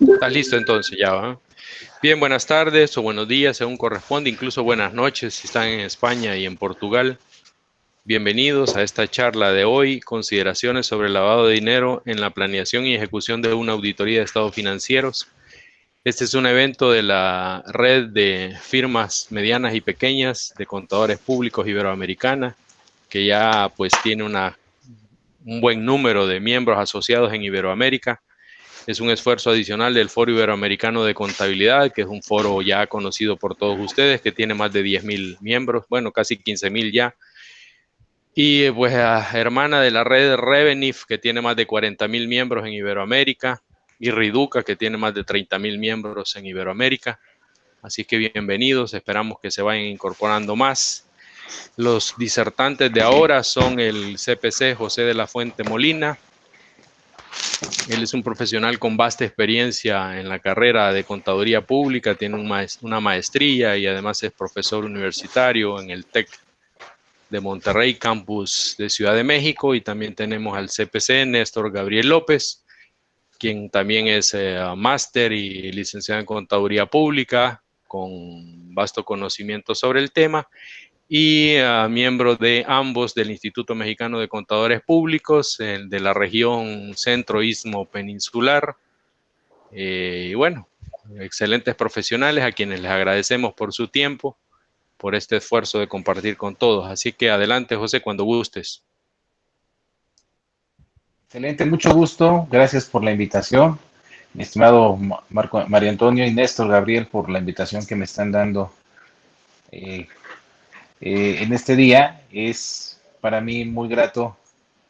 ¿Estás listo entonces ya, va? Bien, buenas tardes o buenos días, según corresponde, incluso buenas noches si están en España y en Portugal. Bienvenidos a esta charla de hoy, consideraciones sobre el lavado de dinero en la planeación y ejecución de una auditoría de estados financieros. Este es un evento de la red de firmas medianas y pequeñas de contadores públicos iberoamericanas, que ya pues tiene un buen número de miembros asociados en Iberoamérica. Es un esfuerzo adicional del Foro Iberoamericano de Contabilidad, que es un foro ya conocido por todos ustedes, que tiene más de 10.000 miembros, bueno, casi 15.000 ya. Y pues hermana de la red Revenif, que tiene más de 40.000 miembros en Iberoamérica, y Riduca, que tiene más de 30.000 miembros en Iberoamérica. Así que bienvenidos, esperamos que se vayan incorporando más. Los disertantes de ahora son el CPC José de la Fuente Molina. Él es un profesional con vasta experiencia en la carrera de contaduría pública, tiene una maestría y además es profesor universitario en el TEC de Monterrey, campus de Ciudad de México, y también tenemos al CPC Néstor Gabriel López, quien también es máster y licenciado en contaduría pública, con vasto conocimiento sobre el tema, y miembro de ambos del Instituto Mexicano de Contadores Públicos, de la región Centro-Istmo Peninsular. Y bueno, excelentes profesionales a quienes les agradecemos por su tiempo, por este esfuerzo de compartir con todos. Así que adelante, José, cuando gustes. Excelente, mucho gusto. Gracias por la invitación. Mi estimado Mario Antonio y Néstor Gabriel, por la invitación que me están dando eh, en este día. Es para mí muy grato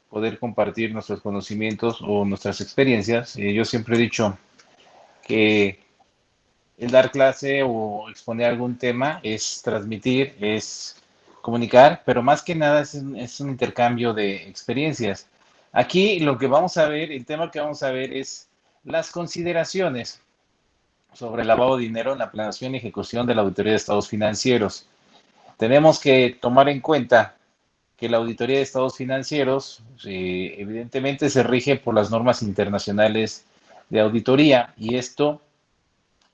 poder compartir nuestros conocimientos o nuestras experiencias. Yo siempre he dicho que el dar clase o exponer algún tema es transmitir, es comunicar, pero más que nada es un intercambio de experiencias. Aquí lo que vamos a ver, el tema que vamos a ver es las consideraciones sobre el lavado de dinero en la planeación y ejecución de la auditoría de estados financieros. Tenemos que tomar en cuenta que la auditoría de estados financieros evidentemente se rige por las normas internacionales de auditoría, y esto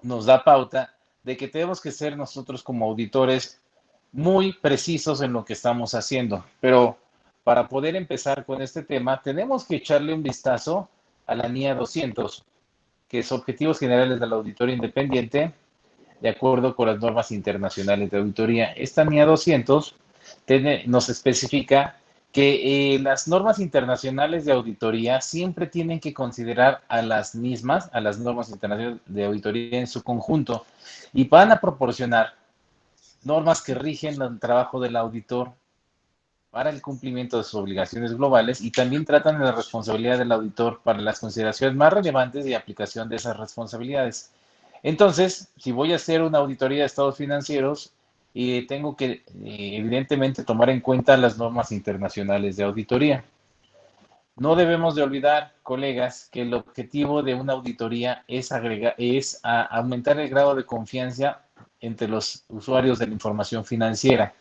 nos da pauta de que tenemos que ser nosotros como auditores muy precisos en lo que estamos haciendo. Pero para poder empezar con este tema, tenemos que echarle un vistazo a la NIA 200, que es Objetivos Generales de la Auditoría Independiente, de acuerdo con las normas internacionales de auditoría. Esta NIA 200 nos especifica que las normas internacionales de auditoría siempre tienen que considerar a las mismas, a las normas internacionales de auditoría en su conjunto, y van a proporcionar normas que rigen el trabajo del auditor para el cumplimiento de sus obligaciones globales, y también tratan de la responsabilidad del auditor para las consideraciones más relevantes y aplicación de esas responsabilidades. Entonces, si voy a hacer una auditoría de estados financieros, tengo que evidentemente tomar en cuenta las normas internacionales de auditoría. No debemos de olvidar, colegas, que el objetivo de una auditoría es aumentar el grado de confianza entre los usuarios de la información financiera.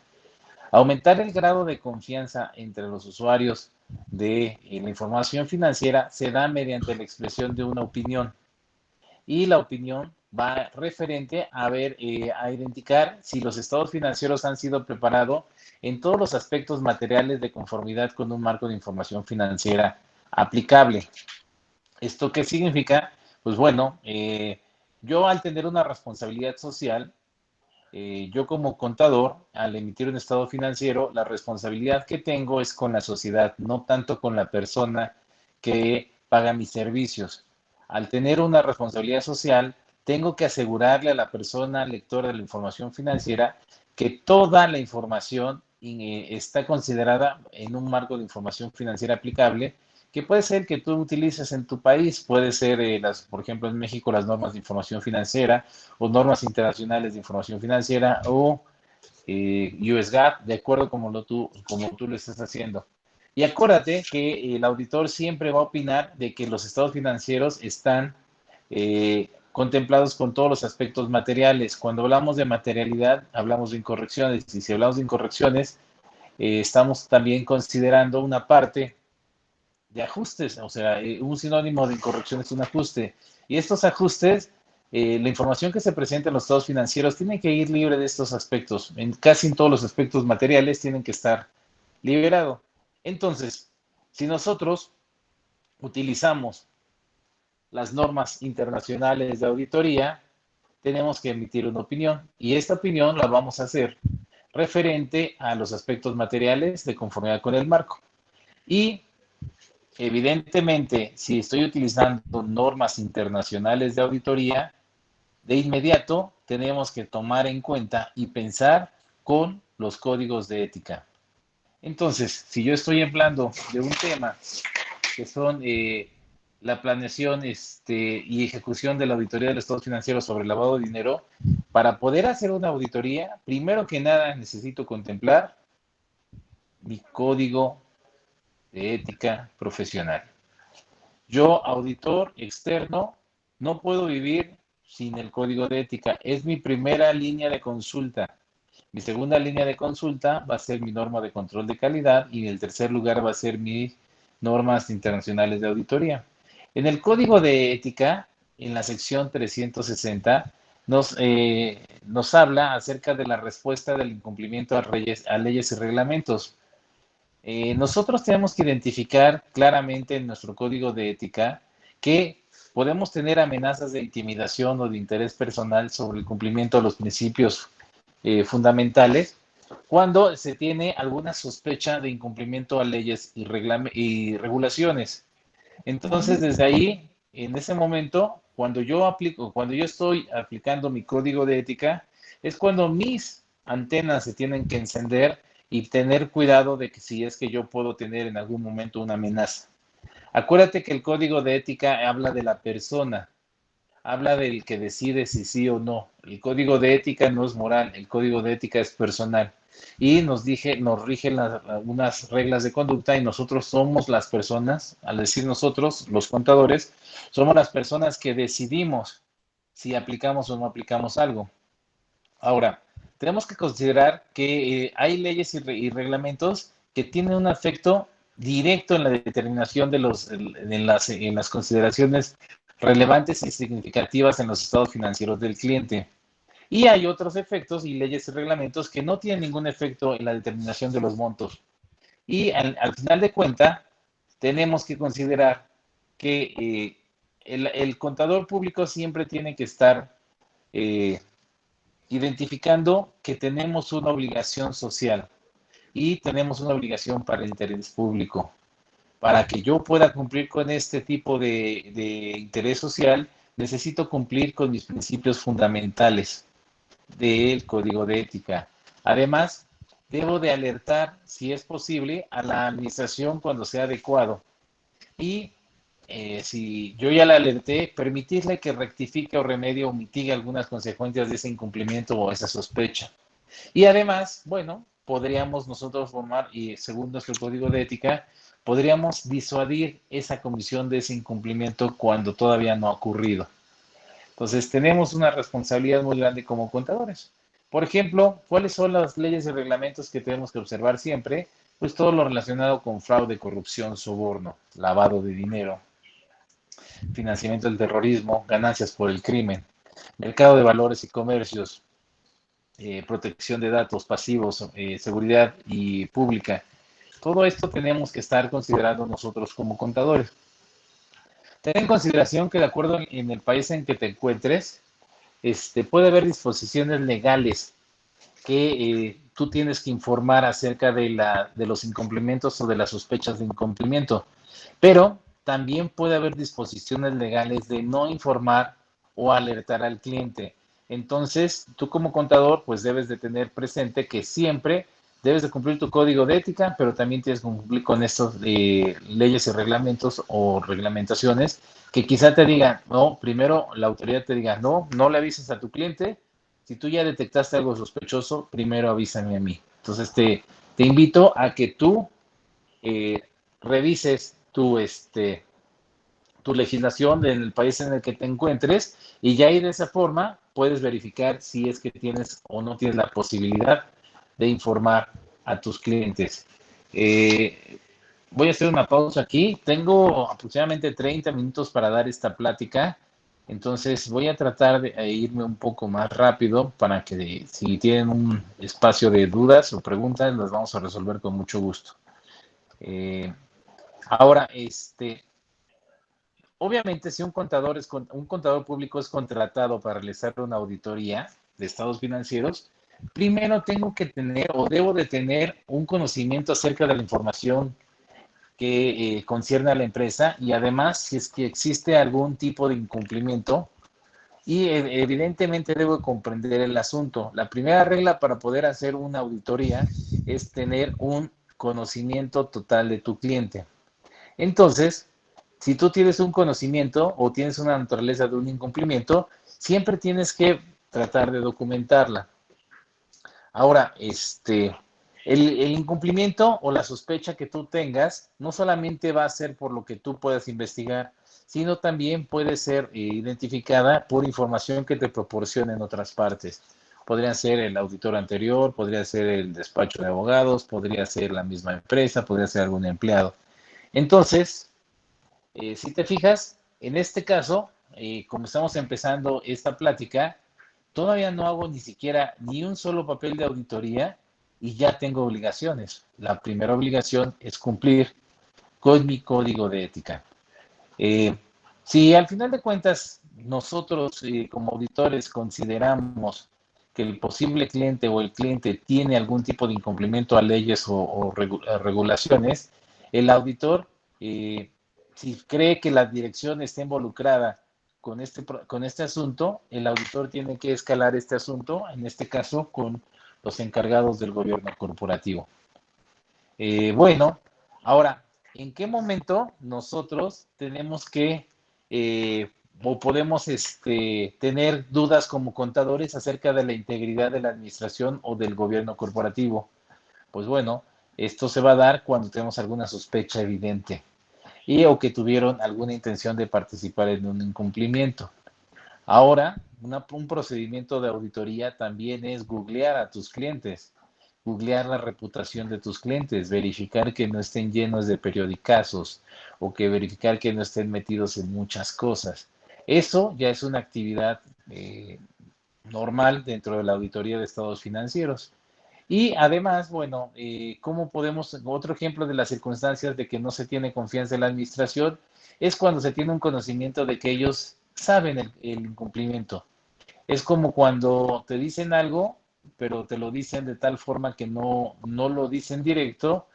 Aumentar el grado de confianza entre los usuarios de la información financiera se da mediante la expresión de una opinión, y la opinión va referente a ver, a identificar si los estados financieros han sido preparados en todos los aspectos materiales de conformidad con un marco de información financiera aplicable. ¿Esto qué significa? Pues bueno, yo al tener una responsabilidad social, yo como contador, al emitir un estado financiero, la responsabilidad que tengo es con la sociedad, no tanto con la persona que paga mis servicios. Al tener una responsabilidad social, tengo que asegurarle a la persona lectora de la información financiera que toda la información está considerada en un marco de información financiera aplicable, que puede ser que tú utilices en tu país, puede ser, por ejemplo, en México, las normas de información financiera, o normas internacionales de información financiera, o US GAAP, de acuerdo como tú lo estás haciendo. Y acuérdate que el auditor siempre va a opinar de que los estados financieros están contemplados con todos los aspectos materiales. Cuando hablamos de materialidad, hablamos de incorrecciones, y si hablamos de incorrecciones, estamos también considerando una parte de ajustes, o sea, un sinónimo de incorrección es un ajuste. Y estos ajustes, la información que se presenta en los estados financieros tiene que ir libre de estos aspectos. Casi en todos los aspectos materiales tienen que estar liberado. Entonces, si nosotros utilizamos las normas internacionales de auditoría, tenemos que emitir una opinión y esta opinión la vamos a hacer referente a los aspectos materiales de conformidad con el marco. Y evidentemente, si estoy utilizando normas internacionales de auditoría, de inmediato tenemos que tomar en cuenta y pensar con los códigos de ética. Entonces, si yo estoy hablando de un tema que son la planeación y ejecución de la auditoría de los estados financieros sobre el lavado de dinero, para poder hacer una auditoría, primero que nada necesito contemplar mi código de ética profesional. Yo, auditor externo, no puedo vivir sin el código de ética. Es mi primera línea de consulta. Mi segunda línea de consulta va a ser mi norma de control de calidad y en el tercer lugar va a ser mis normas internacionales de auditoría. En el código de ética, en la sección 360, nos habla acerca de la respuesta del incumplimiento a leyes y reglamentos. Nosotros tenemos que identificar claramente en nuestro código de ética que podemos tener amenazas de intimidación o de interés personal sobre el cumplimiento de los principios fundamentales cuando se tiene alguna sospecha de incumplimiento a leyes y regulaciones. Entonces, desde ahí, en ese momento, cuando yo estoy aplicando mi código de ética, es cuando mis antenas se tienen que encender y tener cuidado de que si es que yo puedo tener en algún momento una amenaza. Acuérdate que el código de ética habla de la persona, habla del que decide si sí o no. El código de ética no es moral, el código de ética es personal. Y nos rigen unas reglas de conducta y nosotros somos las personas, al decir nosotros, los contadores, somos las personas que decidimos si aplicamos o no aplicamos algo. Ahora, tenemos que considerar que hay leyes y reglamentos que tienen un efecto directo en la determinación en las consideraciones relevantes y significativas en los estados financieros del cliente. Y hay otros efectos y leyes y reglamentos que no tienen ningún efecto en la determinación de los montos. Y al final de cuentas, tenemos que considerar que el contador público siempre tiene que estar eh, identificando que tenemos una obligación social y tenemos una obligación para el interés público. Para que yo pueda cumplir con este tipo de interés social, necesito cumplir con mis principios fundamentales del código de ética. Además, debo de alertar, si es posible, a la administración cuando sea adecuado. Y si yo ya la alerté, permitirle que rectifique o remedie o mitigue algunas consecuencias de ese incumplimiento o esa sospecha. Y además, bueno, podríamos nosotros formar, y según nuestro código de ética, podríamos disuadir esa comisión de ese incumplimiento cuando todavía no ha ocurrido. Entonces, tenemos una responsabilidad muy grande como contadores. Por ejemplo, ¿cuáles son las leyes y reglamentos que tenemos que observar siempre? Pues todo lo relacionado con fraude, corrupción, soborno, lavado de dinero, financiamiento del terrorismo, ganancias por el crimen, mercado de valores y comercios, protección de datos pasivos, seguridad y pública. Todo esto tenemos que estar considerando nosotros como contadores. Ten en consideración que de acuerdo en el país en que te encuentres, puede haber disposiciones legales que tú tienes que informar acerca de los incumplimientos o de las sospechas de incumplimiento. Pero también puede haber disposiciones legales de no informar o alertar al cliente. Entonces, tú como contador, pues debes de tener presente que siempre debes de cumplir tu código de ética, pero también tienes que cumplir con estas leyes y reglamentos o reglamentaciones que quizá te digan, no, primero la autoridad te diga, no, no le avises a tu cliente. Si tú ya detectaste algo sospechoso, primero avísame a mí. Entonces, te invito a que tú eh, revises tu legislación en el país en el que te encuentres y ya ahí de esa forma puedes verificar si es que tienes o no tienes la posibilidad de informar a tus clientes. Eh, voy a hacer una pausa aquí. Tengo aproximadamente 30 minutos para dar esta plática. Entonces voy a tratar de irme un poco más rápido para que si tienen un espacio de dudas o preguntas, las vamos a resolver con mucho gusto. Eh, ahora, obviamente, si un contador público es contratado para realizar una auditoría de estados financieros, primero tengo que tener o debo de tener un conocimiento acerca de la información que concierne a la empresa y además si es que existe algún tipo de incumplimiento y evidentemente debo comprender el asunto. La primera regla para poder hacer una auditoría es tener un conocimiento total de tu cliente. Entonces, si tú tienes un conocimiento o tienes una naturaleza de un incumplimiento, siempre tienes que tratar de documentarla. Ahora, el incumplimiento o la sospecha que tú tengas no solamente va a ser por lo que tú puedas investigar, sino también puede ser identificada por información que te proporcionen otras partes. Podría ser el auditor anterior, podría ser el despacho de abogados, podría ser la misma empresa, podría ser algún empleado. Entonces, si te fijas, en este caso, como estamos empezando esta plática, todavía no hago ni siquiera ni un solo papel de auditoría y ya tengo obligaciones. La primera obligación es cumplir con mi código de ética. Eh, si al final de cuentas nosotros como auditores consideramos que el posible cliente o el cliente tiene algún tipo de incumplimiento a leyes a regulaciones, el auditor, eh, si cree que la dirección está involucrada con este asunto, el auditor tiene que escalar este asunto, en este caso con los encargados del gobierno corporativo. Bueno, ahora, ¿en qué momento nosotros tenemos que o podemos tener dudas como contadores acerca de la integridad de la administración o del gobierno corporativo? Pues bueno, esto se va a dar cuando tenemos alguna sospecha evidente y o que tuvieron alguna intención de participar en un incumplimiento. Ahora, un procedimiento de auditoría también es googlear a tus clientes, googlear la reputación de tus clientes, verificar que no estén llenos de periodicazos o que verificar que no estén metidos en muchas cosas. Eso ya es una actividad normal dentro de la auditoría de estados financieros. Y además, bueno, ¿cómo podemos, otro ejemplo de las circunstancias de que no se tiene confianza en la administración, es cuando se tiene un conocimiento de que ellos saben el incumplimiento? Es como cuando te dicen algo, pero te lo dicen de tal forma que no lo dicen directo,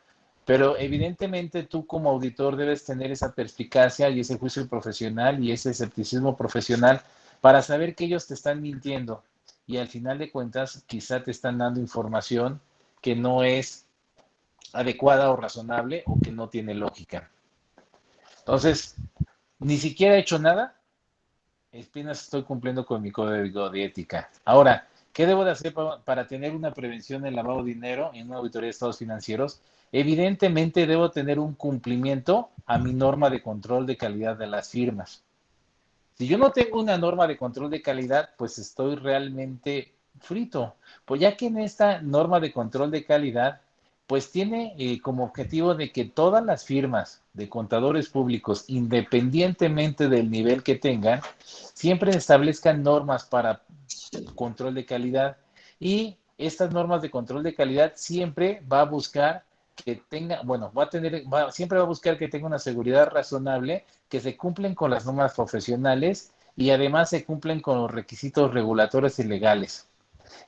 pero evidentemente tú como auditor debes tener esa perspicacia y ese juicio profesional y ese escepticismo profesional para saber que ellos te están mintiendo y al final de cuentas quizá te están dando información que no es adecuada o razonable o que no tiene lógica. Entonces, ni siquiera he hecho nada, apenas estoy cumpliendo con mi código de ética. Ahora, ¿qué debo de hacer para tener una prevención del lavado de dinero en una auditoría de estados financieros? Evidentemente debo tener un cumplimiento a mi norma de control de calidad de las firmas. Si yo no tengo una norma de control de calidad, pues estoy realmente frito. Pues ya que en esta norma de control de calidad, pues tiene como objetivo de que todas las firmas de contadores públicos, independientemente del nivel que tengan, siempre establezcan normas para control de calidad y estas normas de control de calidad siempre va a buscar que tenga, bueno, siempre va a buscar que tenga una seguridad razonable, que se cumplen con las normas profesionales y además se cumplen con los requisitos regulatorios y legales.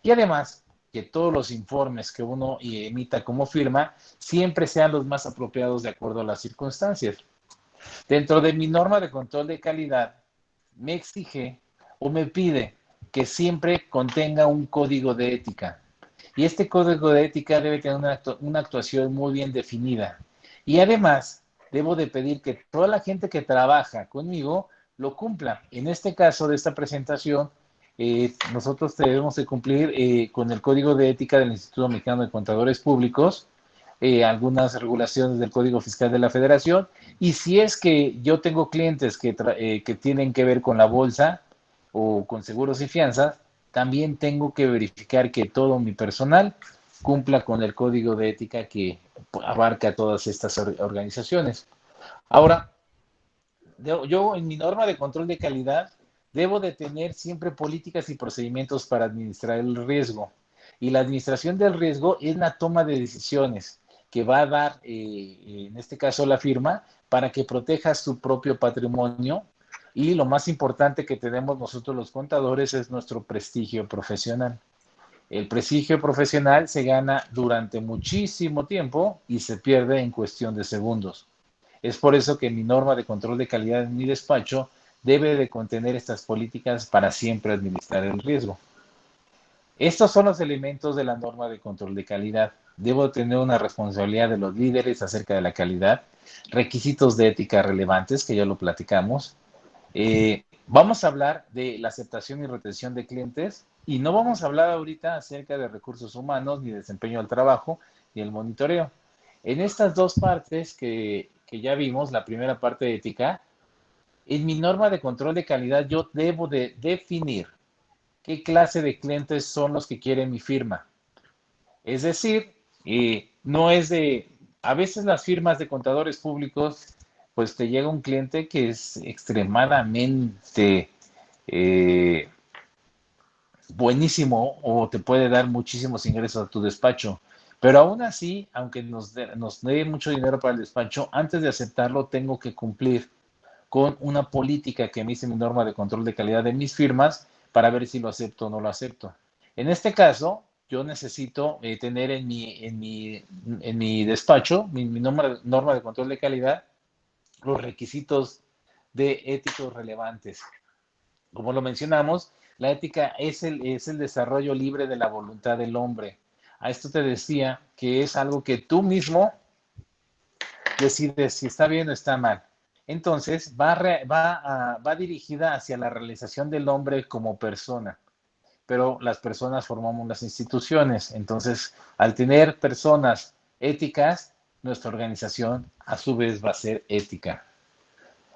Y además, que todos los informes que uno emita como firma siempre sean los más apropiados de acuerdo a las circunstancias. Dentro de mi norma de control de calidad, me exige o me pide que siempre contenga un código de ética. Y este código de ética debe tener una actuación muy bien definida. Y además, debo de pedir que toda la gente que trabaja conmigo lo cumpla. En este caso de esta presentación, nosotros debemos de cumplir con el código de ética del Instituto Mexicano de Contadores Públicos, algunas regulaciones del Código Fiscal de la Federación, y si es que yo tengo clientes que tienen que ver con la bolsa o con seguros y fianzas, también tengo que verificar que todo mi personal cumpla con el código de ética que abarca todas estas organizaciones. Ahora, yo en mi norma de control de calidad debo de tener siempre políticas y procedimientos para administrar el riesgo. Y la administración del riesgo es la toma de decisiones que va a dar, en este caso, la firma para que proteja su propio patrimonio. Y lo más importante que tenemos nosotros los contadores es nuestro prestigio profesional. El prestigio profesional se gana durante muchísimo tiempo y se pierde en cuestión de segundos. Es por eso que mi norma de control de calidad en mi despacho debe de contener estas políticas para siempre administrar el riesgo. Estos son los elementos de la norma de control de calidad. Debo tener una responsabilidad de los líderes acerca de la calidad, requisitos de ética relevantes, que ya lo platicamos. Vamos a hablar de la aceptación y retención de clientes y no vamos a hablar ahorita acerca de recursos humanos, ni desempeño del trabajo, ni el monitoreo. En estas dos partes que ya vimos, la primera parte de ética, en mi norma de control de calidad yo debo de definir qué clase de clientes son los que quieren mi firma. Es decir, no es de, a veces las firmas de contadores públicos, pues te llega un cliente que es extremadamente eh, buenísimo o te puede dar muchísimos ingresos a tu despacho. Pero aún así, aunque nos dé mucho dinero para el despacho, antes de aceptarlo tengo que cumplir con una política que me hice mi norma de control de calidad de mis firmas para ver si lo acepto o no lo acepto. En este caso, yo necesito tener en mi despacho, mi norma de control de calidad, los requisitos de éticos relevantes. Como lo mencionamos, la ética es el desarrollo libre de la voluntad del hombre. A esto te decía que es algo que tú mismo decides si está bien o está mal. Entonces, va dirigida hacia la realización del hombre como persona, pero las personas formamos las instituciones. Entonces, al tener personas éticas, nuestra organización a su vez va a ser ética.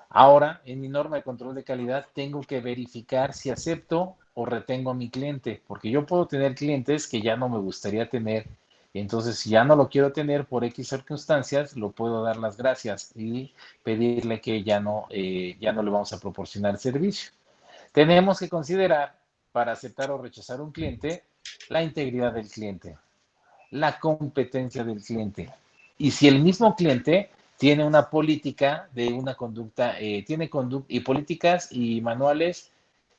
Ahora, en mi norma de control de calidad, tengo que verificar si acepto o retengo a mi cliente, porque yo puedo tener clientes que ya no me gustaría tener. Y entonces, si ya no lo quiero tener por X circunstancias, lo puedo dar las gracias y pedirle que ya no le vamos a proporcionar servicio. Tenemos que considerar, para aceptar o rechazar un cliente, la integridad del cliente, la competencia del cliente. Y si el mismo cliente tiene una política de una conducta, tiene y políticas y manuales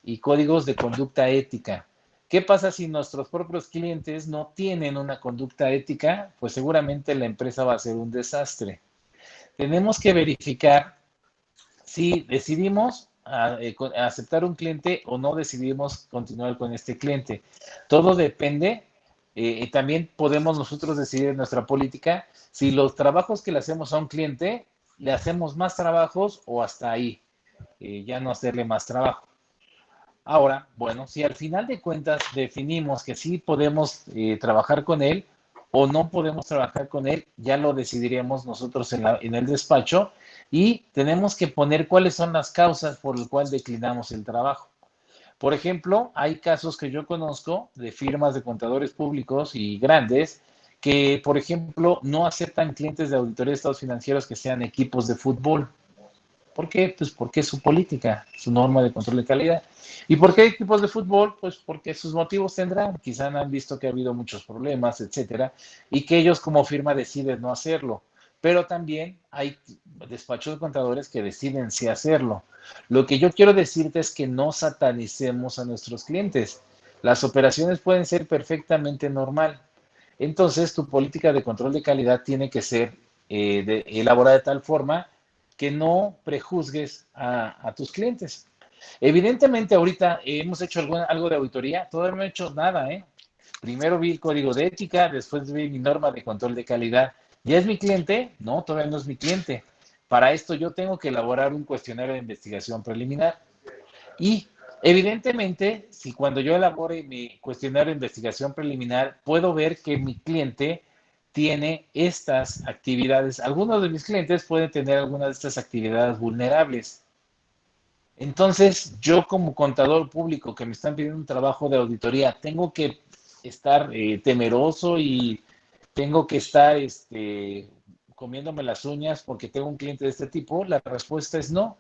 y códigos de conducta ética. ¿Qué pasa si nuestros propios clientes no tienen una conducta ética? Pues seguramente la empresa va a ser un desastre. Tenemos que verificar si decidimos aceptar un cliente o no decidimos continuar con este cliente. Todo depende. También podemos nosotros decidir en nuestra política si los trabajos que le hacemos a un cliente, le hacemos más trabajos o hasta ahí, ya no hacerle más trabajo. Ahora, bueno, si al final de cuentas definimos que sí podemos trabajar con él o no podemos trabajar con él, ya lo decidiremos nosotros en el despacho y tenemos que poner cuáles son las causas por las cuales declinamos el trabajo. Por ejemplo, hay casos que yo conozco de firmas de contadores públicos y grandes que, por ejemplo, no aceptan clientes de auditoría de estados financieros que sean equipos de fútbol. ¿Por qué? Pues porque es su política, su norma de control de calidad. ¿Y por qué hay equipos de fútbol? Pues porque sus motivos tendrán. Quizá han visto que ha habido muchos problemas, etcétera, y que ellos como firma deciden no hacerlo. Pero también hay despachos de contadores que deciden sí hacerlo. Lo que yo quiero decirte es que no satanicemos a nuestros clientes. Las operaciones pueden ser perfectamente normal. Entonces, tu política de control de calidad tiene que ser elaborada de tal forma que no prejuzgues a tus clientes. Evidentemente, ahorita hemos hecho algo de auditoría, todavía no he hecho nada, ¿eh? Primero vi el código de ética, después vi mi norma de control de calidad. ¿Ya es mi cliente? No, todavía no es mi cliente. Para esto yo tengo que elaborar un cuestionario de investigación preliminar. Y evidentemente, si cuando yo elabore mi cuestionario de investigación preliminar, puedo ver que mi cliente tiene estas actividades. Algunos de mis clientes pueden tener algunas de estas actividades vulnerables. Entonces, yo como contador público que me están pidiendo un trabajo de auditoría, tengo que estar temeroso y tengo que estar comiéndome las uñas porque tengo un cliente de este tipo? La respuesta es no.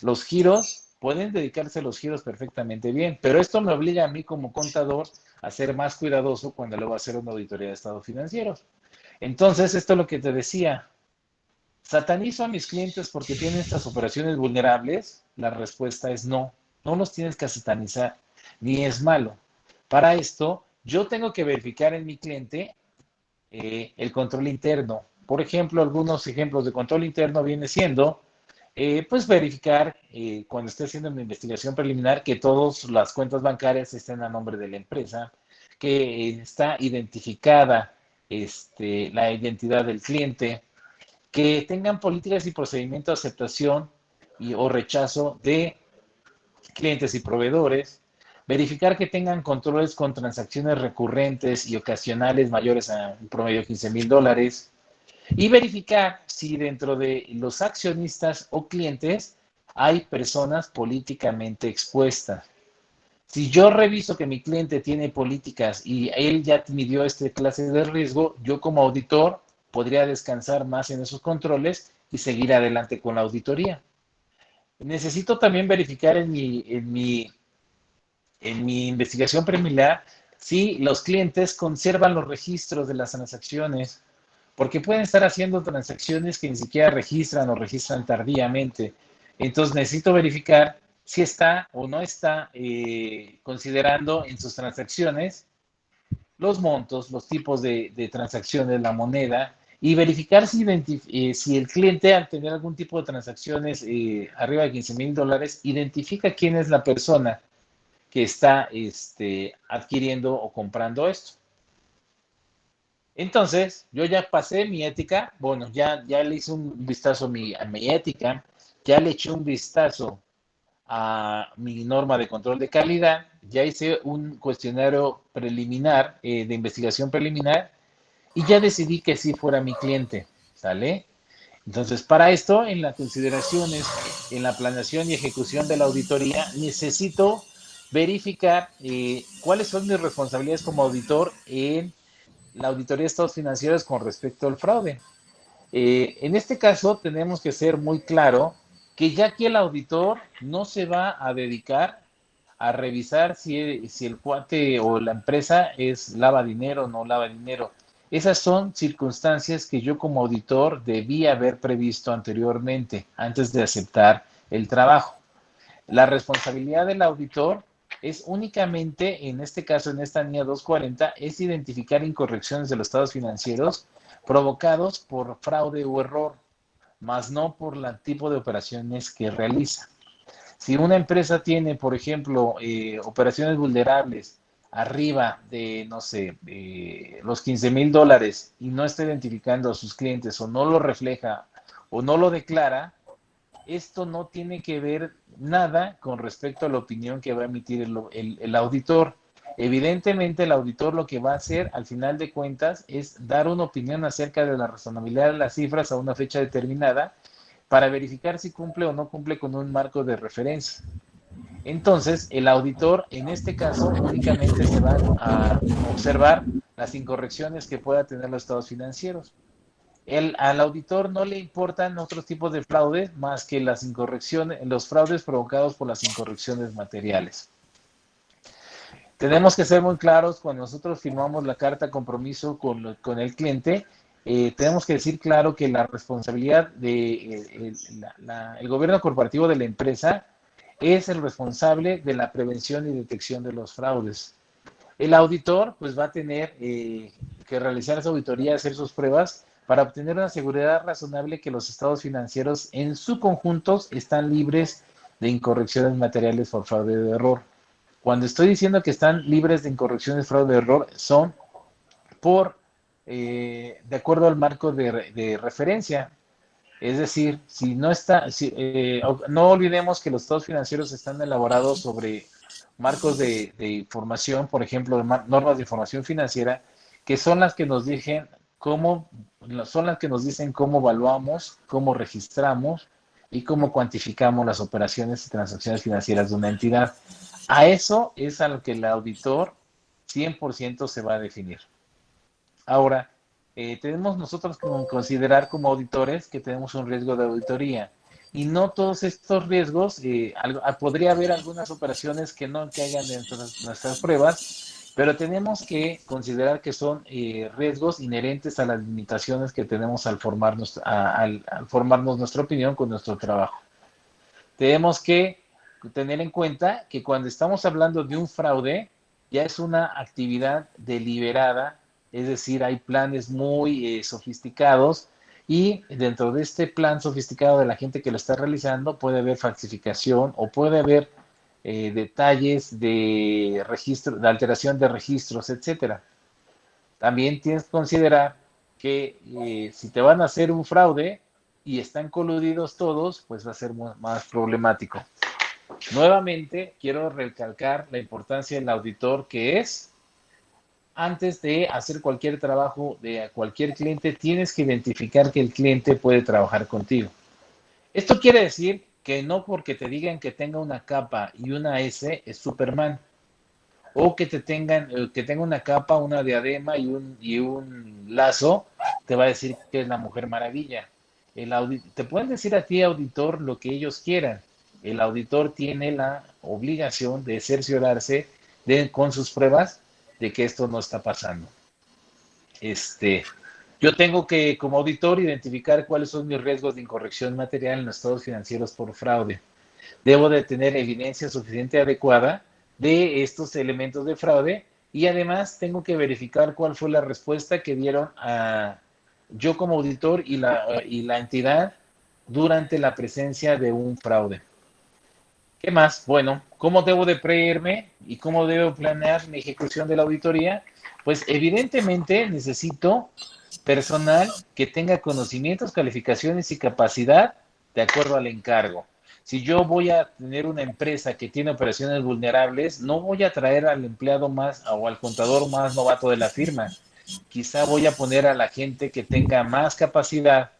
Los giros, pueden dedicarse los giros perfectamente bien, pero esto me obliga a mí como contador a ser más cuidadoso cuando le voy a hacer una auditoría de estados financieros. Entonces, esto es lo que te decía. ¿Satanizo a mis clientes porque tienen estas operaciones vulnerables? La respuesta es no. No los tienes que satanizar, ni es malo. Para esto, yo tengo que verificar en mi cliente el control interno. Por ejemplo, algunos ejemplos de control interno viene siendo, pues verificar cuando esté haciendo una investigación preliminar que todas las cuentas bancarias estén a nombre de la empresa, que está identificada la identidad del cliente, que tengan políticas y procedimientos de aceptación o rechazo de clientes y proveedores, verificar que tengan controles con transacciones recurrentes y ocasionales mayores a un promedio de $15,000 y verificar si dentro de los accionistas o clientes hay personas políticamente expuestas. Si yo reviso que mi cliente tiene políticas y él ya midió esta clase de riesgo, yo como auditor podría descansar más en esos controles y seguir adelante con la auditoría. Necesito también verificar en mi investigación preliminar si los clientes conservan los registros de las transacciones, porque pueden estar haciendo transacciones que ni siquiera registran o registran tardíamente. Entonces necesito verificar si está o no está considerando en sus transacciones los montos, los tipos de transacciones, la moneda, y verificar si el cliente al tener algún tipo de transacciones arriba de $15,000, identifica quién es la persona que está adquiriendo o comprando esto. Entonces, yo ya pasé mi ética, bueno, ya le hice un vistazo a mi ética, ya le eché un vistazo a mi norma de control de calidad, ya hice un cuestionario preliminar, de investigación preliminar, y ya decidí que sí fuera mi cliente, ¿sale? Entonces, para esto, en las consideraciones, en la planeación y ejecución de la auditoría, necesito verificar cuáles son mis responsabilidades como auditor en la auditoría de estados financieros con respecto al fraude. En este caso, tenemos que ser muy claro que ya que el auditor no se va a dedicar a revisar si el cuate o la empresa es lava dinero o no lava dinero. Esas son circunstancias que yo como auditor debí haber previsto anteriormente, antes de aceptar el trabajo. La responsabilidad del auditor es únicamente, en este caso, en esta NIA 240, es identificar incorrecciones de los estados financieros provocados por fraude o error, más no por el tipo de operaciones que realiza. Si una empresa tiene, por ejemplo, operaciones vulnerables arriba de, no sé, los $15,000 y no está identificando a sus clientes o no lo refleja o no lo declara, esto no tiene que ver nada con respecto a la opinión que va a emitir el auditor. Evidentemente, el auditor lo que va a hacer al final de cuentas es dar una opinión acerca de la razonabilidad de las cifras a una fecha determinada para verificar si cumple o no cumple con un marco de referencia. Entonces, el auditor, en este caso, únicamente se va a observar las incorrecciones que pueda tener los estados financieros. Al auditor no le importan otros tipos de fraudes más que las incorrecciones, los fraudes provocados por las incorrecciones materiales. Tenemos que ser muy claros cuando nosotros firmamos la carta de compromiso con el cliente. Tenemos que decir claro que la responsabilidad de el gobierno corporativo de la empresa es el responsable de la prevención y detección de los fraudes. El auditor pues va a tener que realizar esa auditoría, hacer sus pruebas para obtener una seguridad razonable que los estados financieros en su conjunto están libres de incorrecciones materiales por fraude o error. Cuando estoy diciendo que están libres de incorrecciones, fraude o error, son de acuerdo al marco de referencia. Es decir, si no está, no olvidemos que los estados financieros están elaborados sobre marcos de información, por ejemplo, normas de información financiera, que son las que nos dicen cómo evaluamos, cómo registramos y cómo cuantificamos las operaciones y transacciones financieras de una entidad. A eso es a lo que el auditor 100% se va a definir. Ahora, tenemos nosotros que considerar como auditores que tenemos un riesgo de auditoría y no todos estos riesgos, podría haber algunas operaciones que no caigan dentro de nuestras pruebas, pero tenemos que considerar que son riesgos inherentes a las limitaciones que tenemos al formarnos nuestra opinión con nuestro trabajo. Tenemos que tener en cuenta que cuando estamos hablando de un fraude, ya es una actividad deliberada, es decir, hay planes muy sofisticados y dentro de este plan sofisticado de la gente que lo está realizando puede haber falsificación o puede haber detalles de registro, de alteración de registros, etcétera. También tienes que considerar que si te van a hacer un fraude y están coludidos todos, pues va a ser más problemático. Nuevamente, quiero recalcar la importancia del auditor, que es, antes de hacer cualquier trabajo de cualquier cliente, tienes que identificar que el cliente puede trabajar contigo. Esto quiere decir que no porque te digan que tenga una capa y una S es Superman, o que que tenga una capa, una diadema y un lazo, te va a decir que es la Mujer Maravilla. Te pueden decir a ti, auditor, lo que ellos quieran. El auditor tiene la obligación de cerciorarse con sus pruebas de que esto no está pasando. Yo tengo que, como auditor, identificar cuáles son mis riesgos de incorrección material en los estados financieros por fraude. Debo de tener evidencia suficiente adecuada de estos elementos de fraude y además tengo que verificar cuál fue la respuesta que dieron yo como auditor y la entidad durante la presencia de un fraude. ¿Qué más? Bueno, ¿cómo debo de preverme y cómo debo planear mi ejecución de la auditoría? Pues evidentemente necesito personal que tenga conocimientos, calificaciones y capacidad de acuerdo al encargo. Si yo voy a tener una empresa que tiene operaciones vulnerables, no voy a traer al empleado más o al contador más novato de la firma. Quizá voy a poner a la gente que tenga más capacidad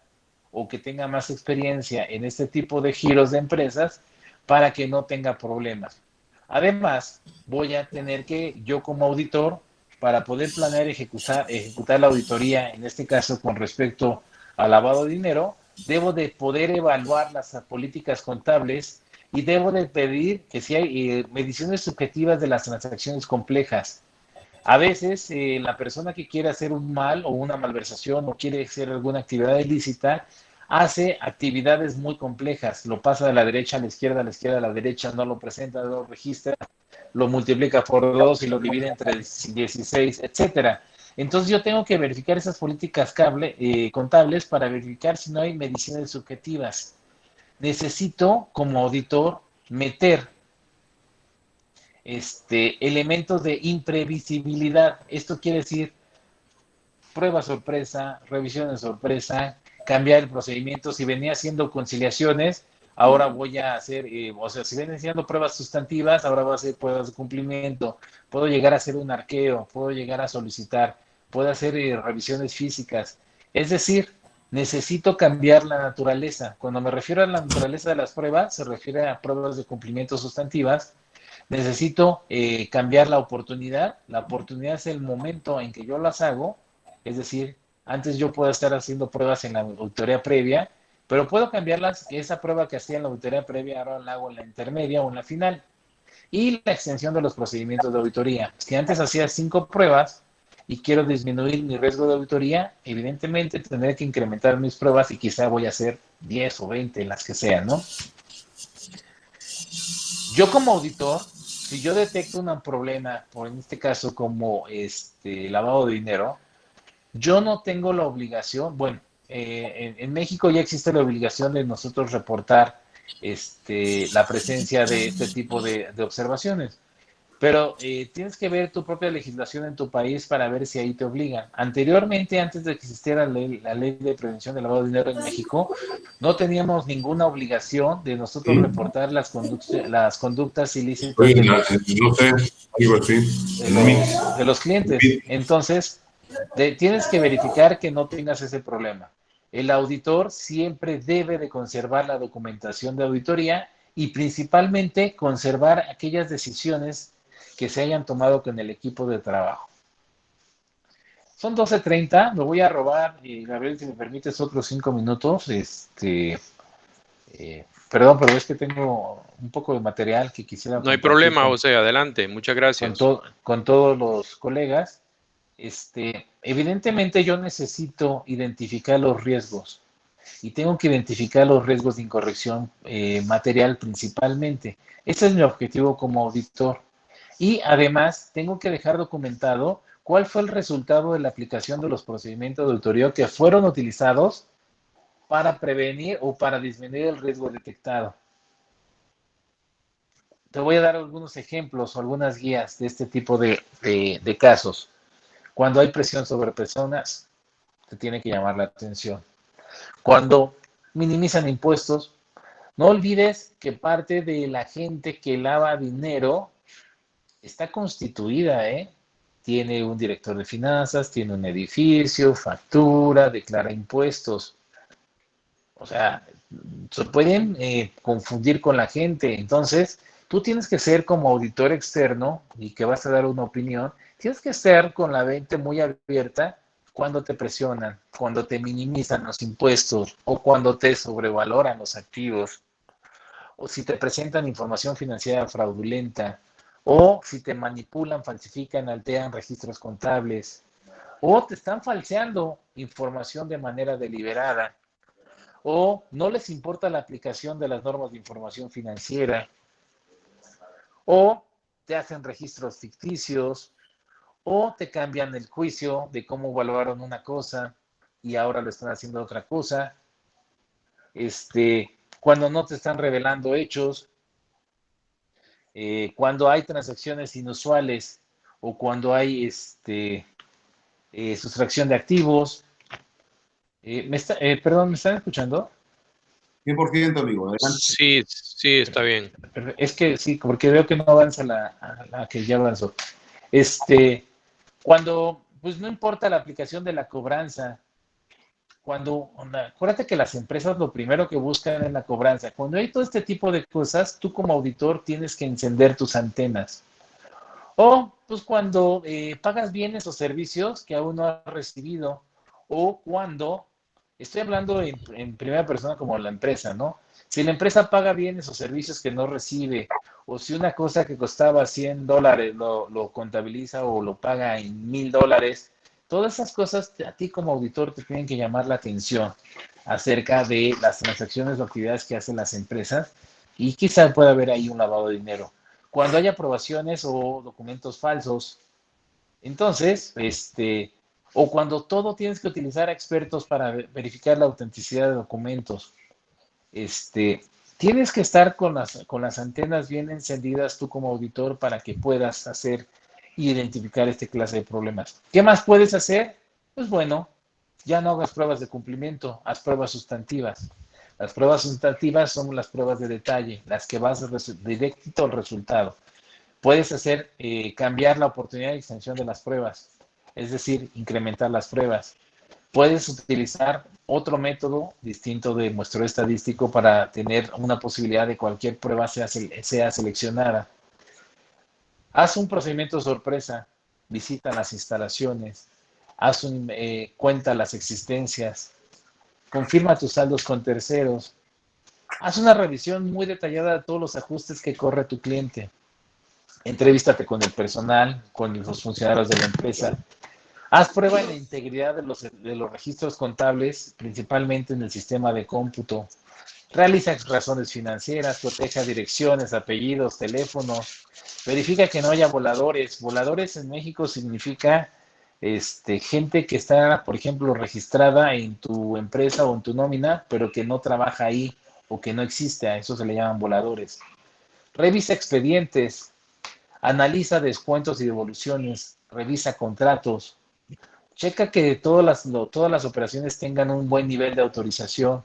o que tenga más experiencia en este tipo de giros de empresas para que no tenga problemas. Además, voy a tener que, yo como auditor, para poder planear y ejecutar la auditoría, en este caso con respecto al lavado de dinero, debo de poder evaluar las políticas contables y debo de pedir que si hay mediciones subjetivas de las transacciones complejas. A veces la persona que quiere hacer un mal o una malversación o quiere hacer alguna actividad ilícita hace actividades muy complejas, lo pasa de la derecha a la izquierda, a la izquierda a la derecha, no lo presenta, no lo registra, lo multiplica por 2 y lo divide entre 16, etcétera. Entonces yo tengo que verificar esas políticas contables para verificar si no hay mediciones subjetivas. Necesito como auditor meter elementos de imprevisibilidad. Esto quiere decir prueba sorpresa, revisiones sorpresa, cambiar el procedimiento. Si venía haciendo conciliaciones, ahora voy a hacer, o sea, si venía haciendo pruebas sustantivas, ahora voy a hacer pruebas de cumplimiento. Puedo llegar a hacer un arqueo, puedo llegar a solicitar, puedo hacer revisiones físicas. Es decir, necesito cambiar la naturaleza. Cuando me refiero a la naturaleza de las pruebas, se refiere a pruebas de cumplimiento sustantivas. Necesito cambiar la oportunidad. La oportunidad es el momento en que yo las hago, es decir, antes yo puedo estar haciendo pruebas en la auditoría previa, pero puedo cambiarlas, que esa prueba que hacía en la auditoría previa ahora la hago en la intermedia o en la final. Y la extensión de los procedimientos de auditoría. Si antes hacía 5 pruebas y quiero disminuir mi riesgo de auditoría, evidentemente tendré que incrementar mis pruebas y quizá voy a hacer 10 o 20, las que sean, ¿no? Yo como auditor, si yo detecto un problema, por en este caso como lavado de dinero, yo no tengo la obligación, bueno, en México ya existe la obligación de nosotros reportar la presencia de este tipo de observaciones. Pero tienes que ver tu propia legislación en tu país para ver si ahí te obligan. Anteriormente, antes de que existiera la ley de prevención del lavado de dinero en México, no teníamos ninguna obligación de nosotros Sí. reportar las conductas ilícitas Oye, no sé, algo así. de los clientes. Entonces, tienes que verificar que no tengas ese problema. El auditor siempre debe de conservar la documentación de auditoría y principalmente conservar aquellas decisiones que se hayan tomado con el equipo de trabajo. Son 12:30, me voy a robar, Gabriel, si me permites otros 5 minutos. Perdón, pero es que tengo un poco de material que quisiera No hay compartir problema, José, adelante, muchas gracias. con todos los colegas. Evidentemente yo necesito identificar los riesgos y tengo que identificar los riesgos de incorrección material principalmente. Ese es mi objetivo como auditor. Y además tengo que dejar documentado cuál fue el resultado de la aplicación de los procedimientos de auditoría que fueron utilizados para prevenir o para disminuir el riesgo detectado. Te voy a dar algunos ejemplos o algunas guías de este tipo de casos. Cuando hay presión sobre personas, te tiene que llamar la atención. Cuando minimizan impuestos, no olvides que parte de la gente que lava dinero está constituida, ¿eh? Tiene un director de finanzas, tiene un edificio, factura, declara impuestos. O sea, se pueden confundir con la gente. Entonces, tú tienes que ser como auditor externo y que vas a dar una opinión, tienes que ser con la mente muy abierta cuando te presionan, cuando te minimizan los impuestos o cuando te sobrevaloran los activos o si te presentan información financiera fraudulenta o si te manipulan, falsifican, alteran registros contables o te están falseando información de manera deliberada o no les importa la aplicación de las normas de información financiera, o te hacen registros ficticios, o te cambian el juicio de cómo evaluaron una cosa y ahora lo están haciendo otra cosa, cuando no te están revelando hechos, cuando hay transacciones inusuales o cuando hay sustracción de activos. Perdón, ¿me están escuchando? 100%, amigo, adelante. Sí, sí, está bien. Es que sí, porque veo que no avanza la que ya avanzó. Cuando, pues no importa la aplicación de la cobranza, acuérdate que las empresas lo primero que buscan es la cobranza. Cuando hay todo este tipo de cosas, tú como auditor tienes que encender tus antenas. O, pues cuando pagas bienes o servicios que aún no has recibido, o cuando, estoy hablando en primera persona como la empresa, ¿no? Si la empresa paga bienes o servicios que no recibe, o si una cosa que costaba $100 lo contabiliza o lo paga en $1,000, todas esas cosas a ti como auditor te tienen que llamar la atención acerca de las transacciones o actividades que hacen las empresas y quizá pueda haber ahí un lavado de dinero cuando hay aprobaciones o documentos falsos. Entonces, o cuando todo tienes que utilizar a expertos para verificar la autenticidad de documentos, tienes que estar con las antenas bien encendidas tú como auditor para que puedas hacer y identificar este clase de problemas. ¿Qué más puedes hacer? Pues bueno, ya no hagas pruebas de cumplimiento, haz pruebas sustantivas. Las pruebas sustantivas son las pruebas de detalle, las que vas directo al resultado. Puedes hacer cambiar la oportunidad de extensión de las pruebas, es decir, incrementar las pruebas. Puedes utilizar otro método distinto de muestreo estadístico para tener una posibilidad de cualquier prueba sea seleccionada. Haz un procedimiento sorpresa, visita las instalaciones, cuenta las existencias, confirma tus saldos con terceros, haz una revisión muy detallada de todos los ajustes que corre tu cliente. Entrevístate con el personal, con los funcionarios de la empresa. Haz prueba en la integridad de los registros contables, principalmente en el sistema de cómputo. Realiza razones financieras, proteja direcciones, apellidos, teléfonos. Verifica que no haya voladores. Voladores en México significa gente que está, por ejemplo, registrada en tu empresa o en tu nómina, pero que no trabaja ahí o que no existe. A eso se le llaman voladores. Revisa expedientes. Analiza descuentos y devoluciones, revisa contratos, checa que todas las operaciones tengan un buen nivel de autorización.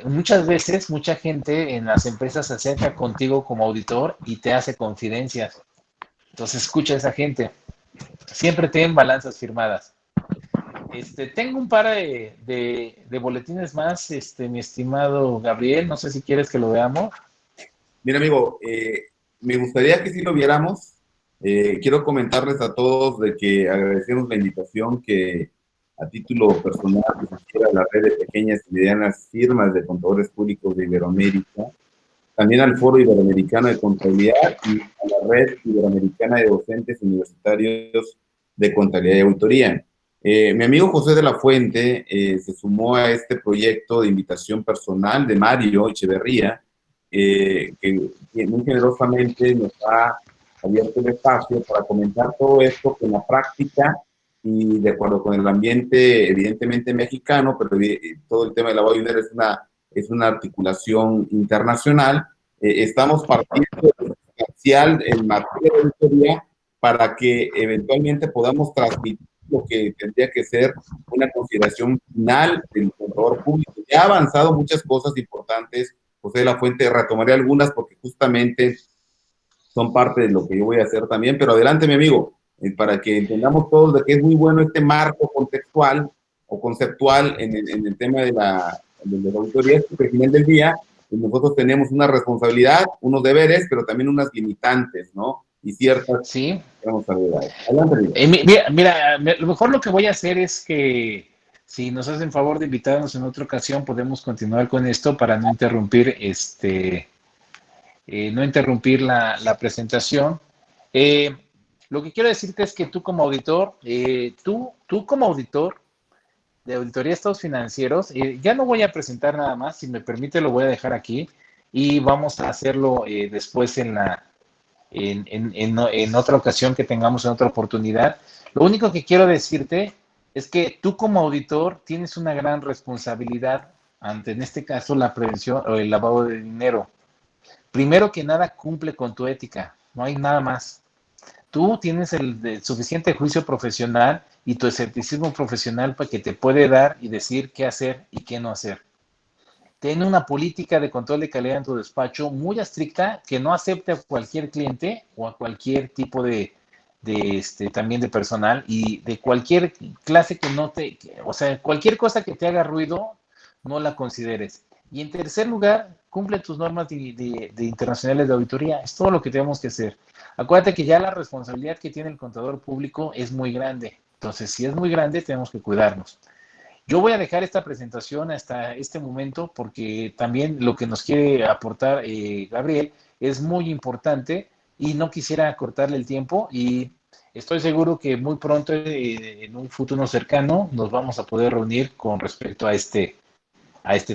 Muchas veces, mucha gente en las empresas se acerca contigo como auditor y te hace confidencias. Entonces escucha a esa gente. Siempre ten balanzas firmadas. Tengo un par de boletines más, mi estimado Gabriel. No sé si quieres que lo veamos. Mira, amigo, me gustaría que sí lo viéramos, Quiero comentarles a todos de que agradecemos la invitación que a título personal que se hiciera a la red de pequeñas y medianas firmas de contadores públicos de Iberoamérica, también al Foro Iberoamericano de Contabilidad y a la Red Iberoamericana de Docentes Universitarios de Contabilidad y Auditoría. Mi amigo José de la Fuente se sumó a este proyecto de invitación personal de Mario Echeverría, que muy generosamente nos ha abierto el espacio para comentar todo esto que en la práctica y de acuerdo con el ambiente evidentemente mexicano, pero todo el tema del lavado de dinero es una articulación internacional. Estamos partiendo de lo sustancial en materia de auditoría para que eventualmente podamos transmitir lo que tendría que ser una consideración final del contador público. Ya ha avanzado muchas cosas importantes. José de la Fuente, retomaré algunas porque justamente son parte de lo que yo voy a hacer también, pero adelante, mi amigo, para que entendamos todos de que es muy bueno este marco contextual o conceptual en el tema de la auditoría, porque al final del día nosotros tenemos una responsabilidad, unos deberes, pero también unas limitantes, ¿no? Y ciertas Sí. responsabilidades. Adelante, amigo. Mira, lo mejor lo que voy a hacer es que si nos hacen favor de invitarnos en otra ocasión, podemos continuar con esto para no interrumpir no interrumpir la presentación. Eh, lo que quiero decirte es que tú como auditor, tú como auditor de Auditoría de Estados Financieros, ya no voy a presentar nada más, si me permite lo voy a dejar aquí y vamos a hacerlo después en otra ocasión que tengamos en otra oportunidad. Lo único que quiero decirte es que tú como auditor tienes una gran responsabilidad ante, en este caso, la prevención o el lavado de dinero. Primero que nada, cumple con tu ética, no hay nada más. Tú tienes el suficiente juicio profesional y tu escepticismo profesional para que te puede dar y decir qué hacer y qué no hacer. Ten una política de control de calidad en tu despacho muy estricta que no acepte a cualquier cliente o a cualquier tipo también de personal y de cualquier clase que no te, o sea, cualquier cosa que te haga ruido, no la consideres. Y en tercer lugar, cumple tus normas de internacionales de auditoría. Es todo lo que tenemos que hacer. Acuérdate que ya la responsabilidad que tiene el contador público es muy grande. Entonces, si es muy grande, tenemos que cuidarnos. Yo voy a dejar esta presentación hasta este momento porque también lo que nos quiere aportar Gabriel es muy importante y no quisiera cortarle el tiempo y estoy seguro que muy pronto, en un futuro cercano, nos vamos a poder reunir con respecto a este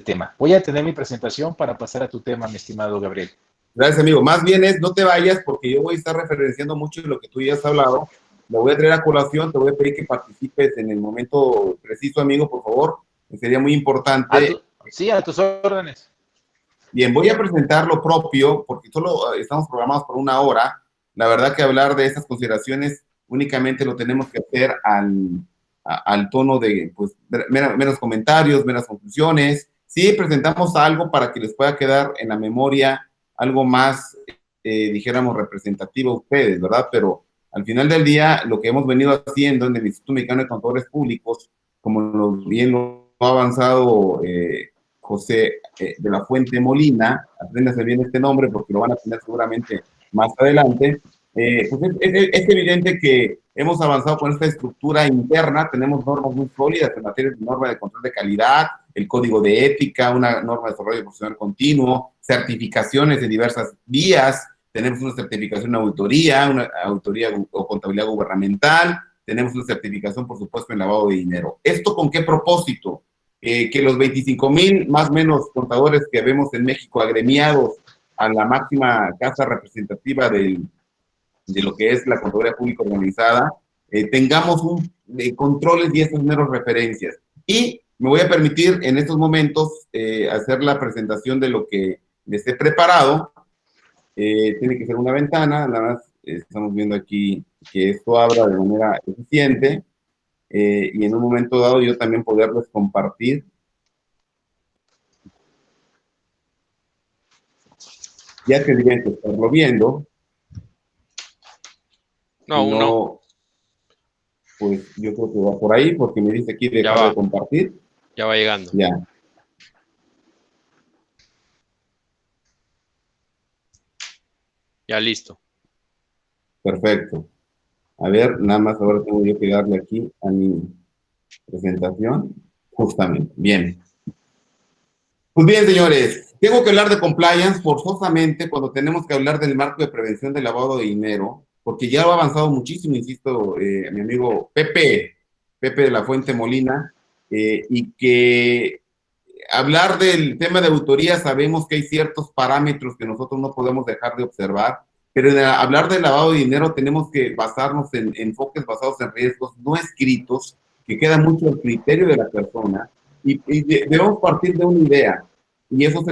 tema. Voy a tener mi presentación para pasar a tu tema, mi estimado Gabriel. Gracias, amigo. Más bien es, no te vayas porque yo voy a estar referenciando mucho de lo que tú ya has hablado. Lo voy a traer a colación, te voy a pedir que participes en el momento preciso, amigo, por favor. Sería muy importante. Sí, a tus órdenes. Bien, voy a presentar lo propio porque solo estamos programados por una hora. La verdad que hablar de estas consideraciones únicamente lo tenemos que hacer al tono de pues, menos comentarios, menos conclusiones. Sí, presentamos algo para que les pueda quedar en la memoria algo más, dijéramos, representativo a ustedes, ¿verdad? Pero al final del día, lo que hemos venido haciendo en el Instituto Mexicano de Contadores Públicos, como bien lo ha avanzado José de la Fuente Molina, apréndase bien este nombre porque lo van a tener seguramente más adelante, pues es evidente que hemos avanzado con esta estructura interna, tenemos normas muy sólidas en materia de norma de control de calidad, el código de ética, una norma de desarrollo profesional continuo, certificaciones de diversas vías, tenemos una certificación de auditoría, una auditoría o contabilidad gubernamental, tenemos una certificación, por supuesto, en lavado de dinero. ¿Esto con qué propósito? Que los 25,000 más o menos contadores que vemos en México agremiados a la máxima casa representativa de lo que es la contaduría pública organizada, tengamos controles y estas menos referencias. Y me voy a permitir en estos momentos hacer la presentación de lo que les he preparado. Tiene que ser una ventana, nada más estamos viendo aquí que esto abra de manera eficiente y en un momento dado yo también poderles compartir. Ya tendrían que estarlo viendo. No, Si aún no. no, pues yo creo que va por ahí, porque me dice aquí dejar de compartir. Ya va llegando. Ya. Ya listo. Perfecto. A ver, nada más ahora tengo yo que darle aquí a mi presentación. Justamente. Bien. Pues bien, señores, tengo que hablar de compliance forzosamente cuando tenemos que hablar del marco de prevención del lavado de dinero, porque ya ha avanzado muchísimo, insisto, mi amigo Pepe de la Fuente Molina, y que hablar del tema de auditoría sabemos que hay ciertos parámetros que nosotros no podemos dejar de observar, pero en hablar del lavado de dinero tenemos que basarnos en enfoques basados en riesgos no escritos, que queda mucho el criterio de la persona, y debemos partir de una idea. Y eso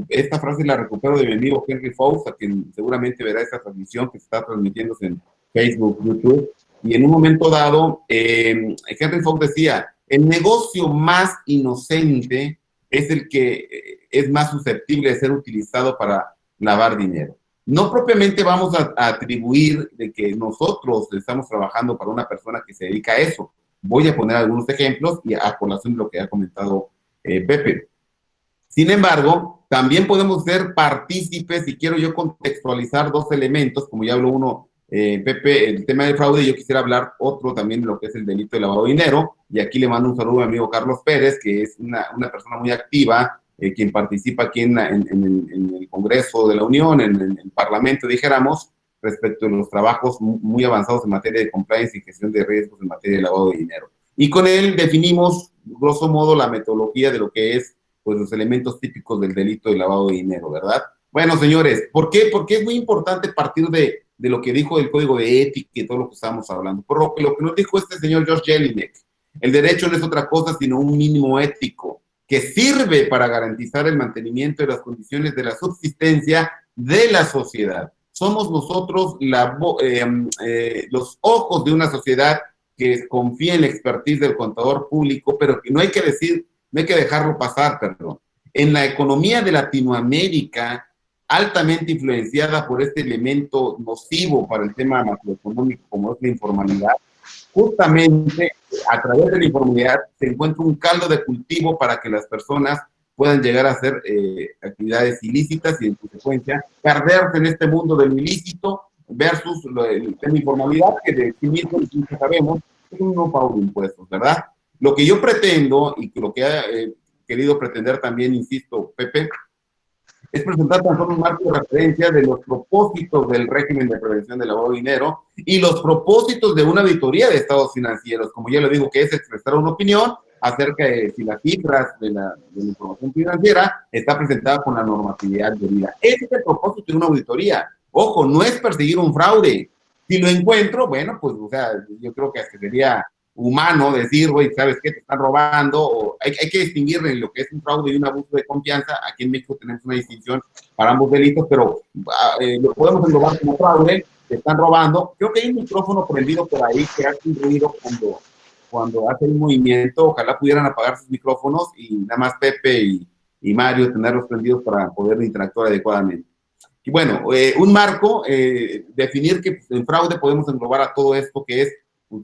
esta frase la recupero de mi amigo Henry Faux, a quien seguramente verá esta transmisión que se está transmitiendo en Facebook, YouTube. Y en un momento dado, Henry Faux decía, el negocio más inocente es el que es más susceptible de ser utilizado para lavar dinero. No propiamente vamos a atribuir de que nosotros estamos trabajando para una persona que se dedica a eso. Voy a poner algunos ejemplos y a colación de lo que ha comentado Pepe. Sin embargo, también podemos ser partícipes, y quiero yo contextualizar dos elementos, como ya habló uno, Pepe, el tema del fraude, y yo quisiera hablar otro también de lo que es el delito de lavado de dinero, y aquí le mando un saludo a mi amigo Carlos Pérez, que es una persona muy activa, quien participa aquí en el Congreso de la Unión, en el Parlamento, dijéramos, respecto a los trabajos muy avanzados en materia de compliance y gestión de riesgos en materia de lavado de dinero. Y con él definimos, grosso modo, la metodología de lo que es pues los elementos típicos del delito de lavado de dinero, ¿verdad? Bueno, señores, ¿por qué? Porque es muy importante partir de lo que dijo el Código de Ética y todo lo que estábamos hablando. Por lo que nos dijo este señor George Jelinek, el derecho no es otra cosa sino un mínimo ético que sirve para garantizar el mantenimiento de las condiciones de la subsistencia de la sociedad. Somos nosotros los ojos de una sociedad que confía en la expertise del contador público, pero que no hay que decir, no hay que dejarlo pasar, perdón. En la economía de Latinoamérica, altamente influenciada por este elemento nocivo para el tema macroeconómico como es la informalidad, justamente a través de la informalidad se encuentra un caldo de cultivo para que las personas puedan llegar a hacer actividades ilícitas y en consecuencia perderse en este mundo del ilícito versus el tema informalidad, que de sí mismo sabemos es un no pago de impuestos, ¿verdad? Lo que yo pretendo, y lo que ha querido pretender también, insisto, Pepe, es presentar tan solo un marco de referencia de los propósitos del régimen de prevención del lavado de dinero y los propósitos de una auditoría de estados financieros, como ya lo digo, que es expresar una opinión acerca de si las cifras de la información financiera está presentada con la normatividad debida. Ese es el propósito de una auditoría. Ojo, no es perseguir un fraude. Si lo encuentro, bueno, pues, o sea, yo creo que sería humano decir, güey, ¿sabes qué? Te están robando, o hay que distinguir en lo que es un fraude y un abuso de confianza. Aquí en México tenemos una distinción para ambos delitos, pero lo podemos englobar como fraude, te están robando. Creo que hay un micrófono prendido por ahí que hace un ruido cuando hace un movimiento. Ojalá pudieran apagar sus micrófonos y nada más Pepe y Mario tenerlos prendidos para poder interactuar adecuadamente. Y bueno, un marco, definir que en fraude podemos englobar a todo esto que es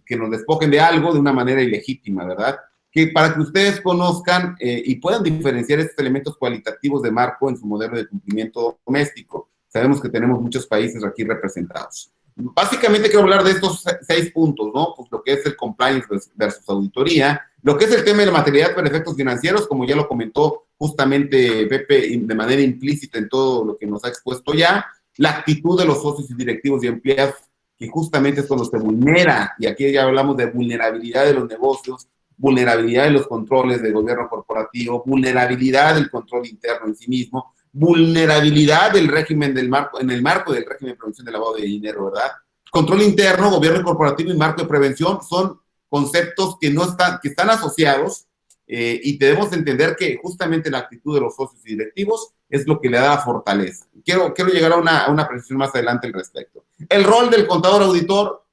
que nos despojen de algo de una manera ilegítima, ¿verdad? Que para que ustedes conozcan y puedan diferenciar estos elementos cualitativos de marco en su modelo de cumplimiento doméstico. Sabemos que tenemos muchos países aquí representados. Básicamente quiero hablar de estos 6 puntos, ¿no? Pues lo que es el compliance versus auditoría, lo que es el tema de la materialidad para efectos financieros, como ya lo comentó justamente Pepe de manera implícita en todo lo que nos ha expuesto ya, la actitud de los socios y directivos y empleados, que justamente es cuando se vulnera, y aquí ya hablamos de vulnerabilidad de los negocios, vulnerabilidad de los controles del gobierno corporativo, vulnerabilidad del control interno en sí mismo, vulnerabilidad del régimen en el marco del régimen de prevención del lavado de dinero, ¿verdad? Control interno, gobierno corporativo y marco de prevención son conceptos que están asociados, y debemos entender que justamente la actitud de los socios y directivos es lo que le da fortaleza. Quiero llegar a una precisión más adelante al respecto. El rol del contador auditor,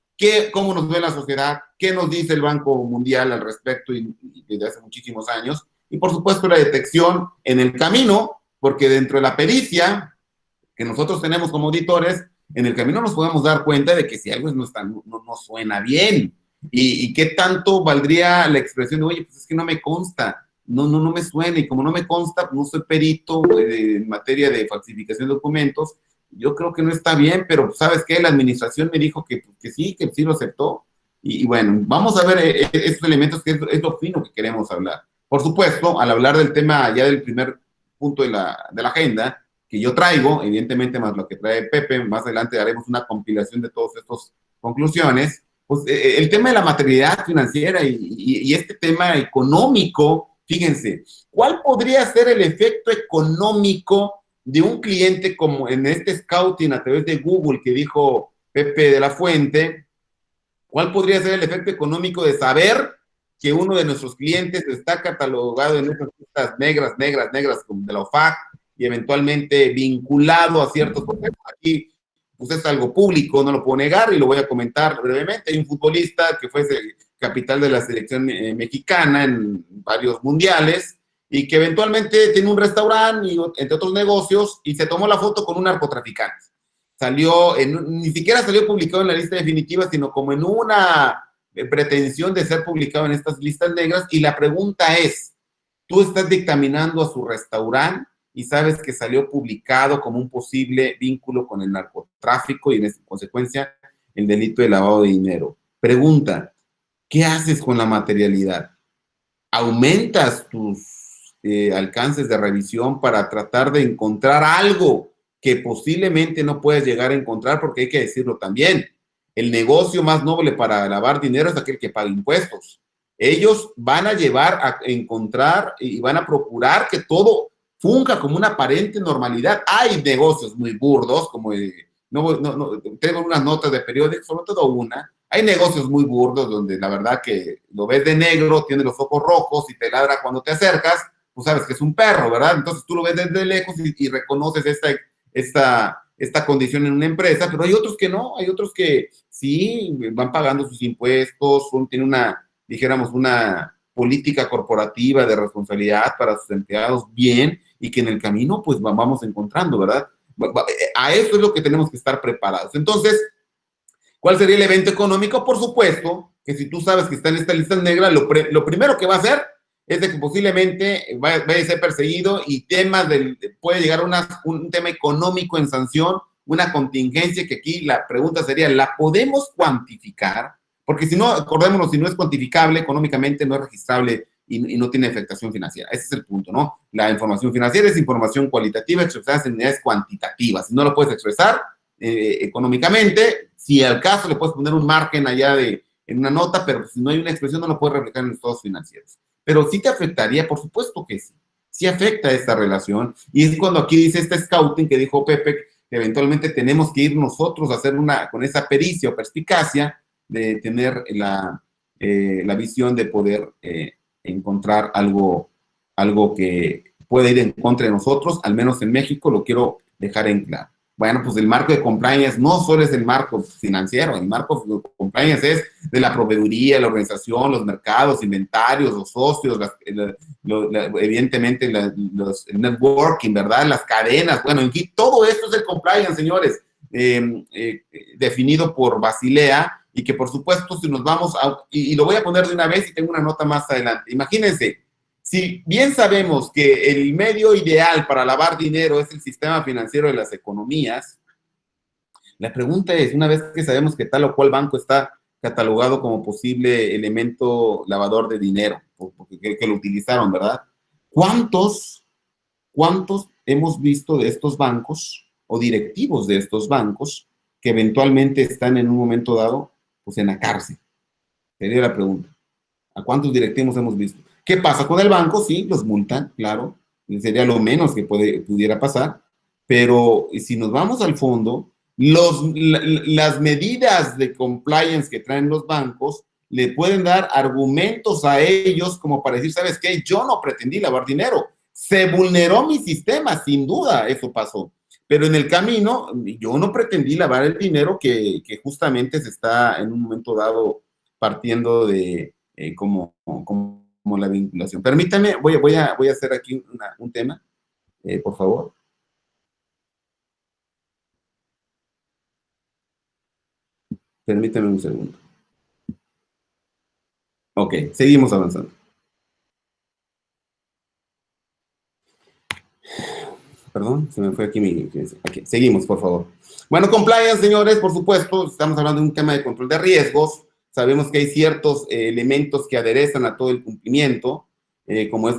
cómo nos ve la sociedad, qué nos dice el Banco Mundial al respecto y desde hace muchísimos años, y por supuesto la detección en el camino, porque dentro de la pericia que nosotros tenemos como auditores, en el camino nos podemos dar cuenta de que si algo no suena bien, y qué tanto valdría la expresión de, oye, pues es que no me consta, no me suena, y como no me consta, no soy perito en materia de falsificación de documentos, yo creo que no está bien, pero ¿sabes qué? La administración me dijo que sí lo aceptó. Y bueno, vamos a ver estos elementos que es lo fino que queremos hablar. Por supuesto, al hablar del tema ya del primer punto de la agenda, que yo traigo, evidentemente más lo que trae Pepe, más adelante haremos una compilación de todas estas conclusiones, pues el tema de la materialidad financiera y este tema económico, fíjense, ¿cuál podría ser el efecto económico de un cliente como en este scouting a través de Google que dijo Pepe de la Fuente? ¿Cuál podría ser el efecto económico de saber que uno de nuestros clientes está catalogado en estas listas negras como de la OFAC y eventualmente vinculado a ciertos procesos? Aquí pues es algo público, no lo puedo negar y lo voy a comentar brevemente. Hay un futbolista que fue capital de la selección mexicana en varios mundiales y que eventualmente tiene un restaurante y entre otros negocios y se tomó la foto con un narcotraficante. Ni siquiera salió publicado en la lista definitiva, sino como en una pretensión de ser publicado en estas listas negras. Y la pregunta es, tú estás dictaminando a su restaurante y sabes que salió publicado como un posible vínculo con el narcotráfico y en consecuencia el delito de lavado de dinero. Pregunta, ¿qué haces con la materialidad? ¿Aumentas tus alcances de revisión para tratar de encontrar algo que posiblemente no puedes llegar a encontrar? Porque hay que decirlo también, el negocio más noble para lavar dinero es aquel que paga impuestos. Ellos van a llevar a encontrar y van a procurar que todo funja como una aparente normalidad. Hay negocios muy burdos, como tengo unas notas de periódico, sobre todo una. Hay negocios muy burdos donde la verdad que lo ves de negro, tiene los ojos rojos y te ladra cuando te acercas, pues sabes que es un perro, ¿verdad? Entonces tú lo ves desde lejos y reconoces esta condición en una empresa, pero hay otros que no, hay otros que sí van pagando sus impuestos, tienen dijéramos, una política corporativa de responsabilidad para sus empleados bien y que en el camino pues vamos encontrando, ¿verdad? A eso es lo que tenemos que estar preparados. Entonces, ¿cuál sería el evento económico? Por supuesto que si tú sabes que está en esta lista negra, lo primero que va a hacer es de que posiblemente vaya a ser perseguido y puede llegar a un tema económico en sanción, una contingencia que aquí la pregunta sería, ¿la podemos cuantificar? Porque si no, acordémonos, si no es cuantificable económicamente, no es registrable y no tiene afectación financiera. Ese es el punto, ¿no? La información financiera es información cualitativa expresada en unidades cuantitativas. Si no lo puedes expresar económicamente, si al caso le puedes poner un margen allá en una nota, pero si no hay una expresión no lo puedes reflejar en los estados financieros. Pero sí te afectaría, por supuesto que sí. Sí afecta esta relación. Y es cuando aquí dice este scouting que dijo Pepe, que eventualmente tenemos que ir nosotros a hacer con esa pericia o perspicacia de tener la visión de poder encontrar algo que pueda ir en contra de nosotros, al menos en México, lo quiero dejar en claro. Bueno, pues el marco de compliance no solo es el marco financiero, el marco de compliance es de la proveeduría, la organización, los mercados, inventarios, los socios, evidentemente el networking, ¿verdad? Las cadenas, bueno, en fin, todo esto es el compliance, señores, definido por Basilea y que por supuesto si nos vamos y lo voy a poner de una vez y tengo una nota más adelante. Imagínense, si bien sabemos que el medio ideal para lavar dinero es el sistema financiero de las economías, la pregunta es, una vez que sabemos que tal o cual banco está catalogado como posible elemento lavador de dinero, que lo utilizaron, ¿verdad? ¿Cuántos hemos visto de estos bancos o directivos de estos bancos que eventualmente están en un momento dado, pues en la cárcel? Sería la pregunta. ¿A cuántos directivos hemos visto? ¿Qué pasa con el banco? Sí, los multan, claro, sería lo menos que pudiera pasar, pero si nos vamos al fondo, las medidas de compliance que traen los bancos le pueden dar argumentos a ellos como para decir, ¿sabes qué? Yo no pretendí lavar dinero, se vulneró mi sistema, sin duda eso pasó, pero en el camino yo no pretendí lavar el dinero que justamente se está en un momento dado partiendo de como la vinculación. Permítame, voy a hacer aquí un tema, por favor. Permítame un segundo. Ok, seguimos avanzando. Perdón. Perdón, se me fue aquí aquí. Seguimos, por favor. Bueno, compliance, señores, por supuesto, estamos hablando de un tema de control de riesgos. Sabemos que hay ciertos elementos que aderezan a todo el cumplimiento, como es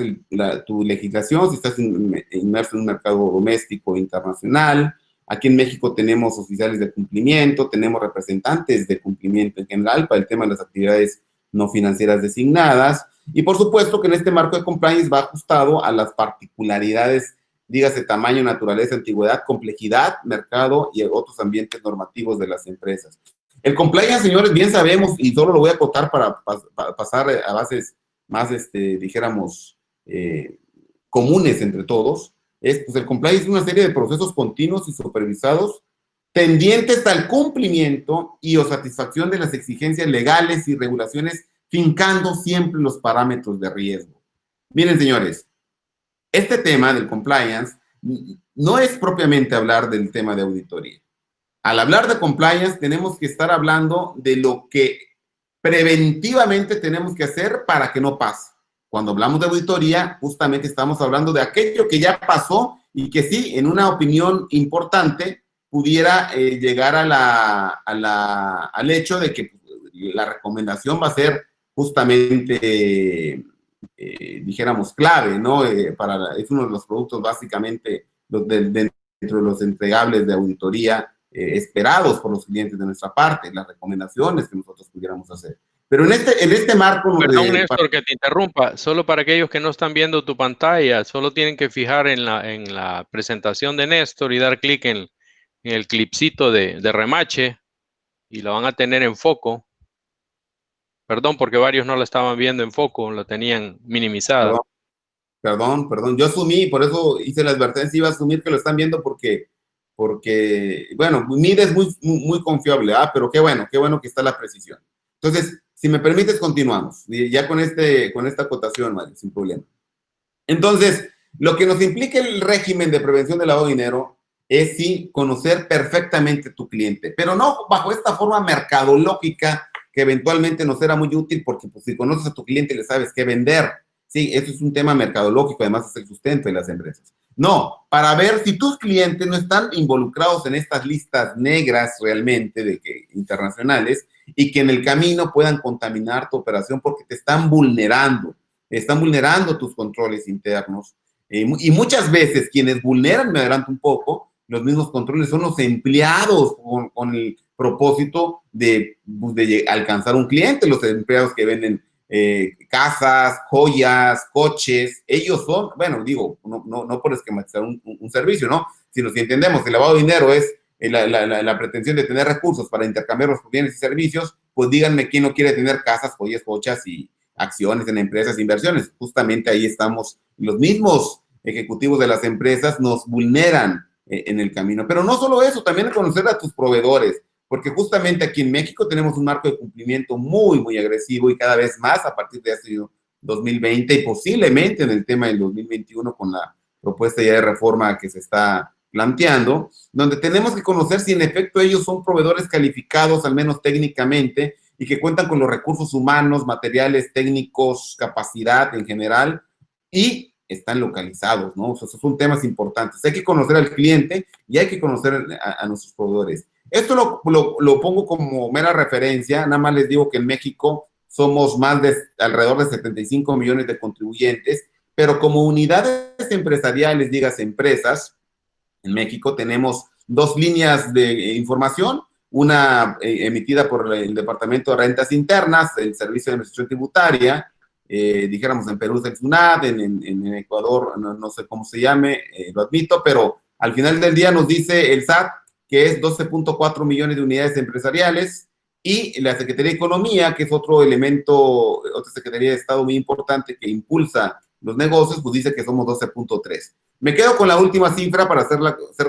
tu legislación, si estás inmerso en un mercado doméstico o internacional. Aquí en México tenemos oficiales de cumplimiento, tenemos representantes de cumplimiento en general para el tema de las actividades no financieras designadas. Y por supuesto que en este marco de compliance va ajustado a las particularidades, dígase tamaño, naturaleza, antigüedad, complejidad, mercado y otros ambientes normativos de las empresas. El compliance, señores, bien sabemos, y solo lo voy a acotar para pasar a bases más, dijéramos, comunes entre todos, pues el compliance es una serie de procesos continuos y supervisados tendientes al cumplimiento y o satisfacción de las exigencias legales y regulaciones, fincando siempre los parámetros de riesgo. Miren, señores, este tema del compliance no es propiamente hablar del tema de auditoría. Al hablar de compliance tenemos que estar hablando de lo que preventivamente tenemos que hacer para que no pase. Cuando hablamos de auditoría, justamente estamos hablando de aquello que ya pasó y que sí, en una opinión importante, pudiera llegar al hecho de que la recomendación va a ser justamente, dijéramos, clave, ¿no? Es uno de los productos básicamente dentro de los entregables de auditoría esperados por los clientes de nuestra parte, las recomendaciones que nosotros pudiéramos hacer. Pero en este marco... Perdón, Néstor, que te interrumpa. Solo para aquellos que no están viendo tu pantalla, solo tienen que fijar en la presentación de Néstor y dar clic en el clipcito de remache y lo van a tener en foco. Perdón, porque varios no la estaban viendo en foco, la tenían minimizada. Perdón. Yo asumí, por eso hice la advertencia, iba a asumir que lo están viendo porque bueno, MID es muy confiable, pero qué bueno que está la precisión. Entonces, si me permites, continuamos. Ya con esta acotación, Mario, sin problema. Entonces, lo que nos implica el régimen de prevención del lavado de dinero es sí conocer perfectamente tu cliente, pero no bajo esta forma mercadológica que eventualmente nos será muy útil porque pues, si conoces a tu cliente le sabes qué vender. Sí, eso es un tema mercadológico, además es el sustento de las empresas. No, para ver si tus clientes no están involucrados en estas listas negras realmente internacionales y que en el camino puedan contaminar tu operación porque te están vulnerando tus controles internos. Y muchas veces quienes vulneran, me adelanto un poco, los mismos controles son los empleados con el propósito de alcanzar un cliente, los empleados que venden casas, joyas, coches, ellos son, bueno, digo, no por esquematizar un servicio, ¿no? Sino si entendemos que el lavado de dinero es la pretensión de tener recursos para intercambiar los bienes y servicios, pues díganme quién no quiere tener casas, joyas, coches y acciones en empresas, inversiones. Justamente ahí estamos, los mismos ejecutivos de las empresas nos vulneran en el camino. Pero no solo eso, también conocer a tus proveedores, porque justamente aquí en México tenemos un marco de cumplimiento muy agresivo y cada vez más a partir de este 2020 y posiblemente en el tema del 2021 con la propuesta ya de reforma que se está planteando, donde tenemos que conocer si en efecto ellos son proveedores calificados, al menos técnicamente, y que cuentan con los recursos humanos, materiales, técnicos, capacidad en general, y están localizados, ¿no? O sea, esos son temas importantes. Hay que conocer al cliente y hay que conocer a nuestros proveedores. Esto lo pongo como mera referencia, nada más les digo que en México somos más de alrededor de 75 millones de contribuyentes, pero como unidades empresariales, digas empresas, en México tenemos dos líneas de información, una emitida por el Departamento de Rentas Internas, el Servicio de Administración Tributaria, dijéramos en Perú es el SUNAT, en Ecuador no sé cómo se llame, lo admito, pero al final del día nos dice el SAT que es 12.4 millones de unidades empresariales, y la Secretaría de Economía, que es otro elemento, otra Secretaría de Estado muy importante que impulsa los negocios, pues dice que somos 12.3. Me quedo con la última cifra para ser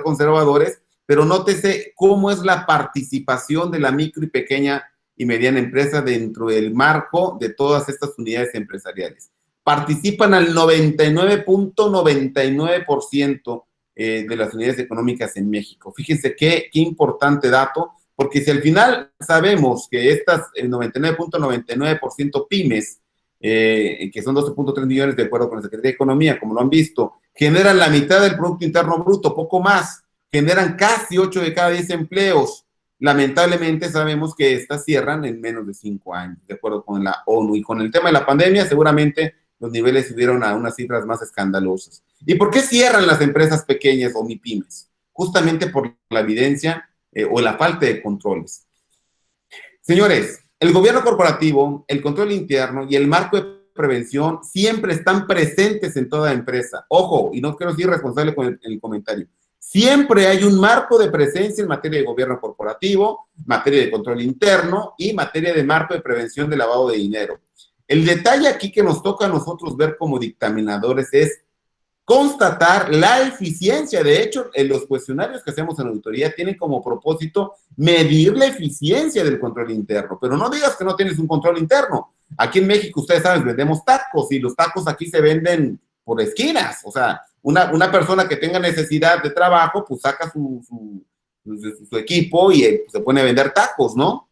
conservadores, pero nótese cómo es la participación de la micro y pequeña y mediana empresa dentro del marco de todas estas unidades empresariales. Participan al 99.99% de las unidades económicas en México. Fíjense qué importante dato, porque si al final sabemos que estas 99.99% pymes que son 12.3 millones de acuerdo con la Secretaría de Economía, como lo han visto, generan la mitad del Producto Interno Bruto, poco más, generan casi 8 de cada 10 empleos. Lamentablemente sabemos que estas cierran en menos de 5 años, de acuerdo con la ONU. Y con el tema de la pandemia, seguramente los niveles subieron a unas cifras más escandalosas. ¿Y por qué cierran las empresas pequeñas o MIPYMES? Justamente por la evidencia o la falta de controles. Señores, el gobierno corporativo, el control interno y el marco de prevención siempre están presentes en toda empresa. Ojo, y no quiero ser irresponsable con el comentario. Siempre hay un marco de presencia en materia de gobierno corporativo, materia de control interno y materia de marco de prevención de lavado de dinero. El detalle aquí que nos toca a nosotros ver como dictaminadores es constatar la eficiencia. De hecho, en los cuestionarios que hacemos en auditoría tienen como propósito medir la eficiencia del control interno, pero no digas que no tienes un control interno. Aquí en México, ustedes saben, vendemos tacos y los tacos aquí se venden por esquinas. O sea, una persona que tenga necesidad de trabajo, pues saca su equipo y se pone a vender tacos, ¿no?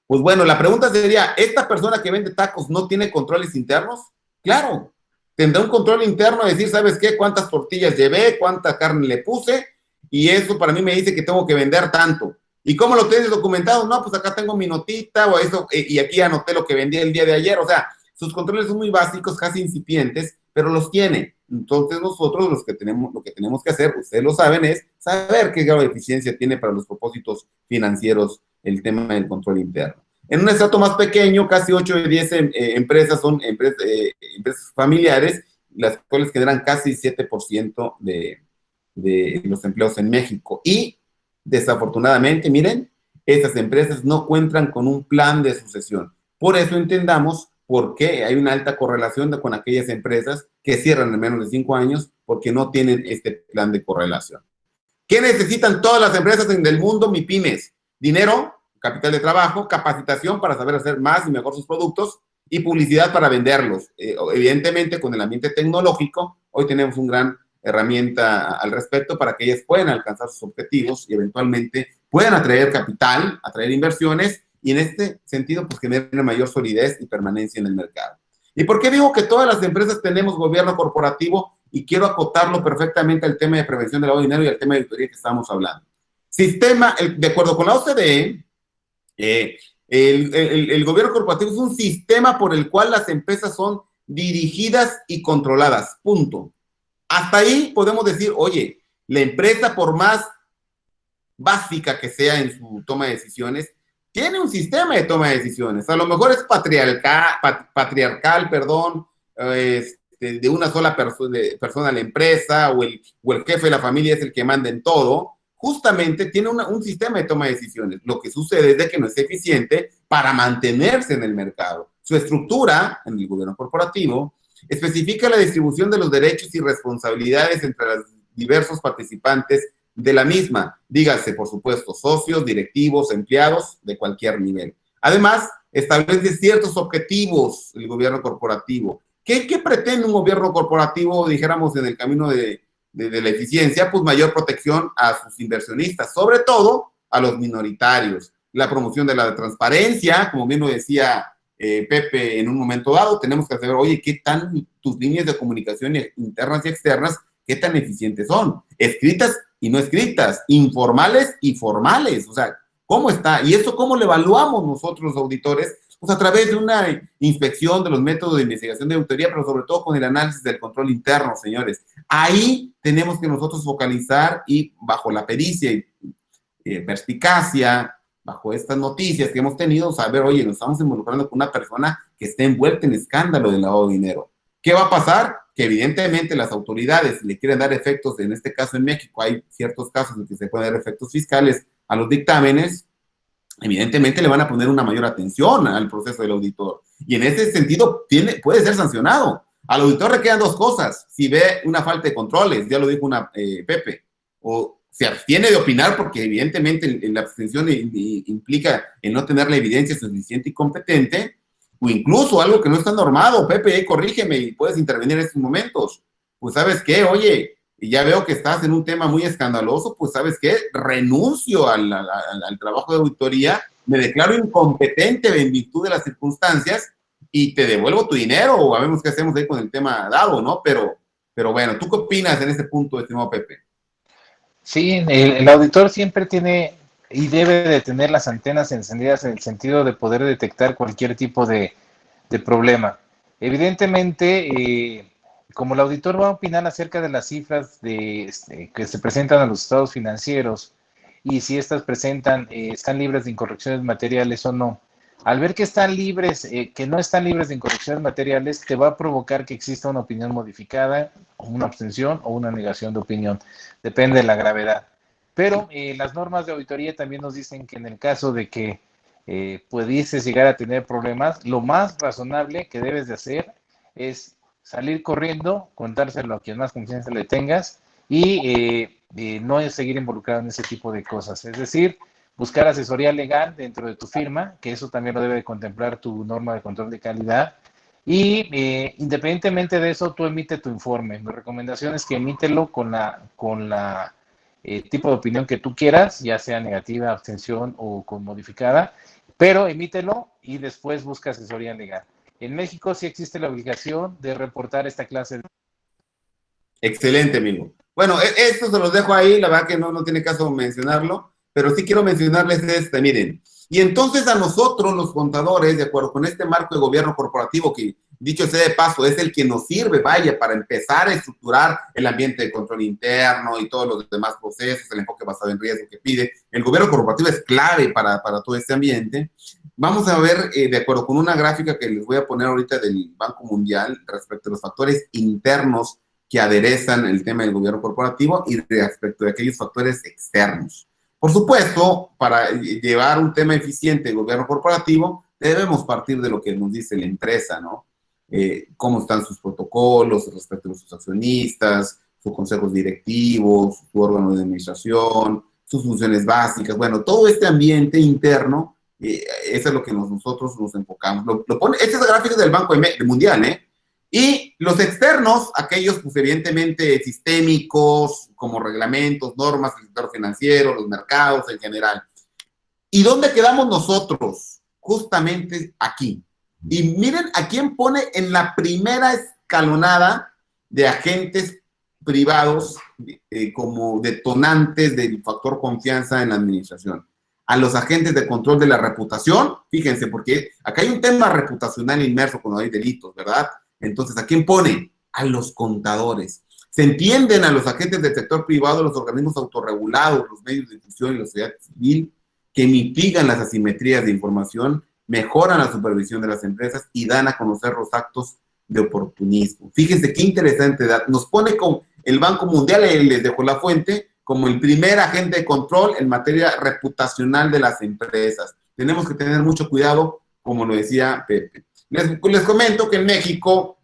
Pues bueno, la pregunta sería, ¿esta persona que vende tacos no tiene controles internos? Claro. Tendrá un control interno de decir, ¿sabes qué? ¿Cuántas tortillas llevé? ¿Cuánta carne le puse? Y eso para mí me dice que tengo que vender tanto. ¿Y cómo lo tienes documentado? No, pues acá tengo mi notita o eso, y aquí anoté lo que vendí el día de ayer. O sea, sus controles son muy básicos, casi incipientes, pero los tiene. Entonces nosotros lo que tenemos que hacer, ustedes lo saben, es saber qué grado de eficiencia tiene para los propósitos financieros el tema del control interno. En un estrato más pequeño, casi 8 de 10 empresas son empresas familiares, las cuales generan casi 7% de los empleos en México. Y desafortunadamente, miren, estas empresas no cuentan con un plan de sucesión. Por eso entendamos por qué hay una alta correlación con aquellas empresas que cierran en menos de 5 años porque no tienen este plan de correlación. ¿Qué necesitan todas las empresas del mundo, MIPYMES? Dinero, capital de trabajo, capacitación para saber hacer más y mejor sus productos y publicidad para venderlos. Evidentemente, con el ambiente tecnológico, hoy tenemos una gran herramienta al respecto para que ellas puedan alcanzar sus objetivos y eventualmente puedan atraer capital, atraer inversiones y en este sentido, pues generen mayor solidez y permanencia en el mercado. ¿Y por qué digo que todas las empresas tenemos gobierno corporativo? Y quiero acotarlo perfectamente al tema de prevención del lavado de dinero y al tema de auditoría que estamos hablando. Sistema, de acuerdo con la OCDE, el gobierno corporativo es un sistema por el cual las empresas son dirigidas y controladas, punto. Hasta ahí podemos decir, oye, la empresa por más básica que sea en su toma de decisiones, tiene un sistema de toma de decisiones. A lo mejor es patriarcal, de una sola persona la empresa o el jefe de la familia es el que manda en todo. Justamente tiene un sistema de toma de decisiones. Lo que sucede es de que no es eficiente para mantenerse en el mercado. Su estructura en el gobierno corporativo especifica la distribución de los derechos y responsabilidades entre los diversos participantes de la misma. Dígase, por supuesto, socios, directivos, empleados de cualquier nivel. Además, establece ciertos objetivos el gobierno corporativo. ¿Qué pretende un gobierno corporativo, dijéramos, en el camino de la eficiencia? Pues mayor protección a sus inversionistas, sobre todo a los minoritarios. La promoción de la transparencia, como bien lo decía Pepe en un momento dado, tenemos que saber, oye, ¿qué tan tus líneas de comunicación internas y externas, qué tan eficientes son? Escritas y no escritas, informales y formales, o sea, ¿cómo está? Y eso, ¿cómo lo evaluamos nosotros los auditores? Pues a través de una inspección de los métodos de investigación de auditoría, pero sobre todo con el análisis del control interno, señores. Ahí tenemos que nosotros focalizar y bajo la pericia y perspicacia, bajo estas noticias que hemos tenido, saber, oye, nos estamos involucrando con una persona que está envuelta en escándalo de lavado de dinero. ¿Qué va a pasar? Que evidentemente las autoridades le quieren dar efectos, en este caso en México hay ciertos casos en que se pueden dar efectos fiscales a los dictámenes, evidentemente le van a poner una mayor atención al proceso del auditor. Y en ese sentido puede ser sancionado. Al auditor le quedan dos cosas. Si ve una falta de controles, ya lo dijo Pepe, o se abstiene de opinar porque evidentemente la abstención implica el no tener la evidencia suficiente y competente, o incluso algo que no está normado. Pepe, corrígeme y puedes intervenir en estos momentos. Pues, ¿sabes qué? Oye, ya veo que estás en un tema muy escandaloso, pues, ¿sabes qué? Renuncio al trabajo de auditoría, me declaro incompetente en virtud de las circunstancias y te devuelvo tu dinero, o a ver qué hacemos ahí con el tema dado, ¿no? Pero bueno, ¿tú qué opinas en este punto, estimado Pepe? Sí, el auditor siempre tiene y debe de tener las antenas encendidas en el sentido de poder detectar cualquier tipo de problema. Evidentemente, como el auditor va a opinar acerca de las cifras que se presentan a los estados financieros y si estas están libres de incorrecciones materiales o no, al ver que están libres, que no están libres de incorrecciones materiales, te va a provocar que exista una opinión modificada, o una abstención o una negación de opinión. Depende de la gravedad. Pero las normas de auditoría también nos dicen que en el caso de que pudieses llegar a tener problemas, lo más razonable que debes de hacer es salir corriendo, contárselo a quien más confianza le tengas y no es seguir involucrado en ese tipo de cosas. Es decir, buscar asesoría legal dentro de tu firma, que eso también lo debe de contemplar tu norma de control de calidad. Y independientemente de eso, tú emite tu informe. Mi recomendación es que emítelo con la tipo de opinión que tú quieras, ya sea negativa, abstención o con modificada, pero emítelo y después busca asesoría legal. En México sí existe la obligación de reportar esta clase de... Excelente, amigo. Bueno, esto se los dejo ahí, la verdad que no tiene caso mencionarlo, pero sí quiero mencionarles este, miren. Y entonces a nosotros, los contadores, de acuerdo con este marco de gobierno corporativo, que dicho sea de paso, es el que nos sirve, vaya, para empezar a estructurar el ambiente de control interno y todos los demás procesos, el enfoque basado en riesgo que pide. El gobierno corporativo es clave para todo este ambiente. Vamos a ver, de acuerdo con una gráfica que les voy a poner ahorita del Banco Mundial respecto a los factores internos que aderezan el tema del gobierno corporativo y respecto de aquellos factores externos. Por supuesto, para llevar un tema eficiente de gobierno corporativo, debemos partir de lo que nos dice la empresa, ¿no? Cómo están sus protocolos respecto a sus accionistas, sus consejos directivos, su órgano de administración, sus funciones básicas, bueno, todo este ambiente interno, eso es lo que nosotros nos enfocamos. Esta es la gráfica del Banco Mundial, ¿eh? Y los externos, aquellos pues evidentemente sistémicos, como reglamentos, normas, el sector financiero, los mercados en general. ¿Y dónde quedamos nosotros? Justamente aquí. Y miren a quién pone en la primera escalonada de agentes privados como detonantes del factor confianza en la administración. A los agentes de control de la reputación, fíjense, porque acá hay un tema reputacional inmerso cuando hay delitos, ¿verdad? Entonces, ¿a quién pone? A los contadores. Se entienden a los agentes del sector privado, los organismos autorregulados, los medios de difusión y la sociedad civil, que mitigan las asimetrías de información, mejoran la supervisión de las empresas y dan a conocer los actos de oportunismo. Fíjense qué interesante, nos pone con el Banco Mundial, les dejo la fuente, como el primer agente de control en materia reputacional de las empresas. Tenemos que tener mucho cuidado, como lo decía Pepe. Les comento que en México,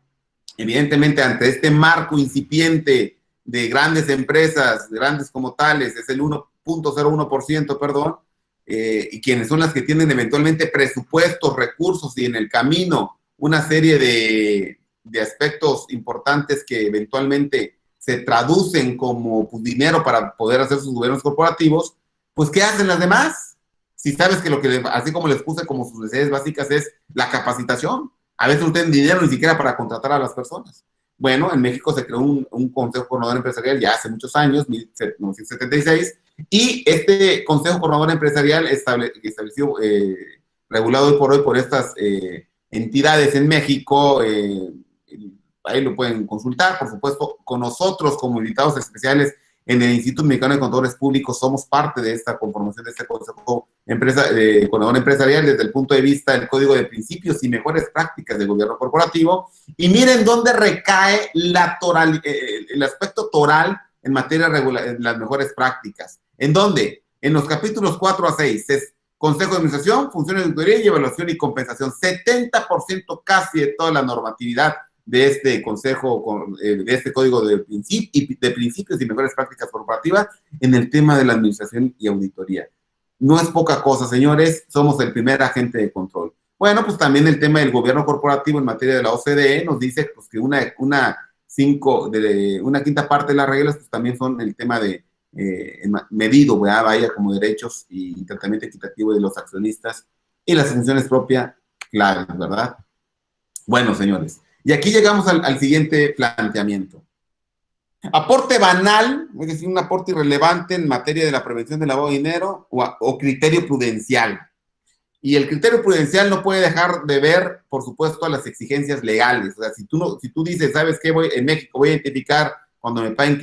evidentemente ante este marco incipiente de grandes empresas, grandes como tales, es el 1.01%, perdón, y quienes son las que tienen eventualmente presupuestos, recursos y en el camino una serie de aspectos importantes que eventualmente se traducen como pues, dinero para poder hacer sus gobiernos corporativos, pues ¿qué hacen las demás? Si sabes que lo que, así como les puse como sus necesidades básicas es la capacitación, a veces no tienen dinero ni siquiera para contratar a las personas. Bueno, en México se creó un Consejo Coordinador Empresarial ya hace muchos años, 1976, y este Consejo Coordinador Empresarial estableció, regulado hoy por estas entidades en México, ahí lo pueden consultar, por supuesto, con nosotros como invitados especiales en el Instituto Mexicano de Contadores Públicos somos parte de esta conformación de este Consejo Coordinador Empresarial desde el punto de vista del Código de Principios y Mejores Prácticas de Gobierno Corporativo. Y miren dónde recae el aspecto toral en materia de las mejores prácticas. ¿En dónde? En los capítulos 4 a 6. Es Consejo de Administración, Funciones de Auditoría y Evaluación y Compensación. 70% casi de toda la normatividad de este consejo, de este código de principios y mejores prácticas corporativas en el tema de la administración y auditoría. No es poca cosa, señores, somos el primer agente de control. Bueno, pues también el tema del gobierno corporativo en materia de la OCDE nos dice pues, que una quinta parte de las reglas pues, también son el tema de medido, ¿verdad? Vaya como derechos y tratamiento equitativo de los accionistas y las funciones propias claves, ¿verdad? Bueno, señores, y aquí llegamos al siguiente planteamiento. Aporte banal, es decir, un aporte irrelevante en materia de la prevención del lavado de dinero o criterio prudencial. Y el criterio prudencial no puede dejar de ver, por supuesto, a las exigencias legales. O sea, si tú dices, ¿sabes qué? En México voy a identificar cuando me paguen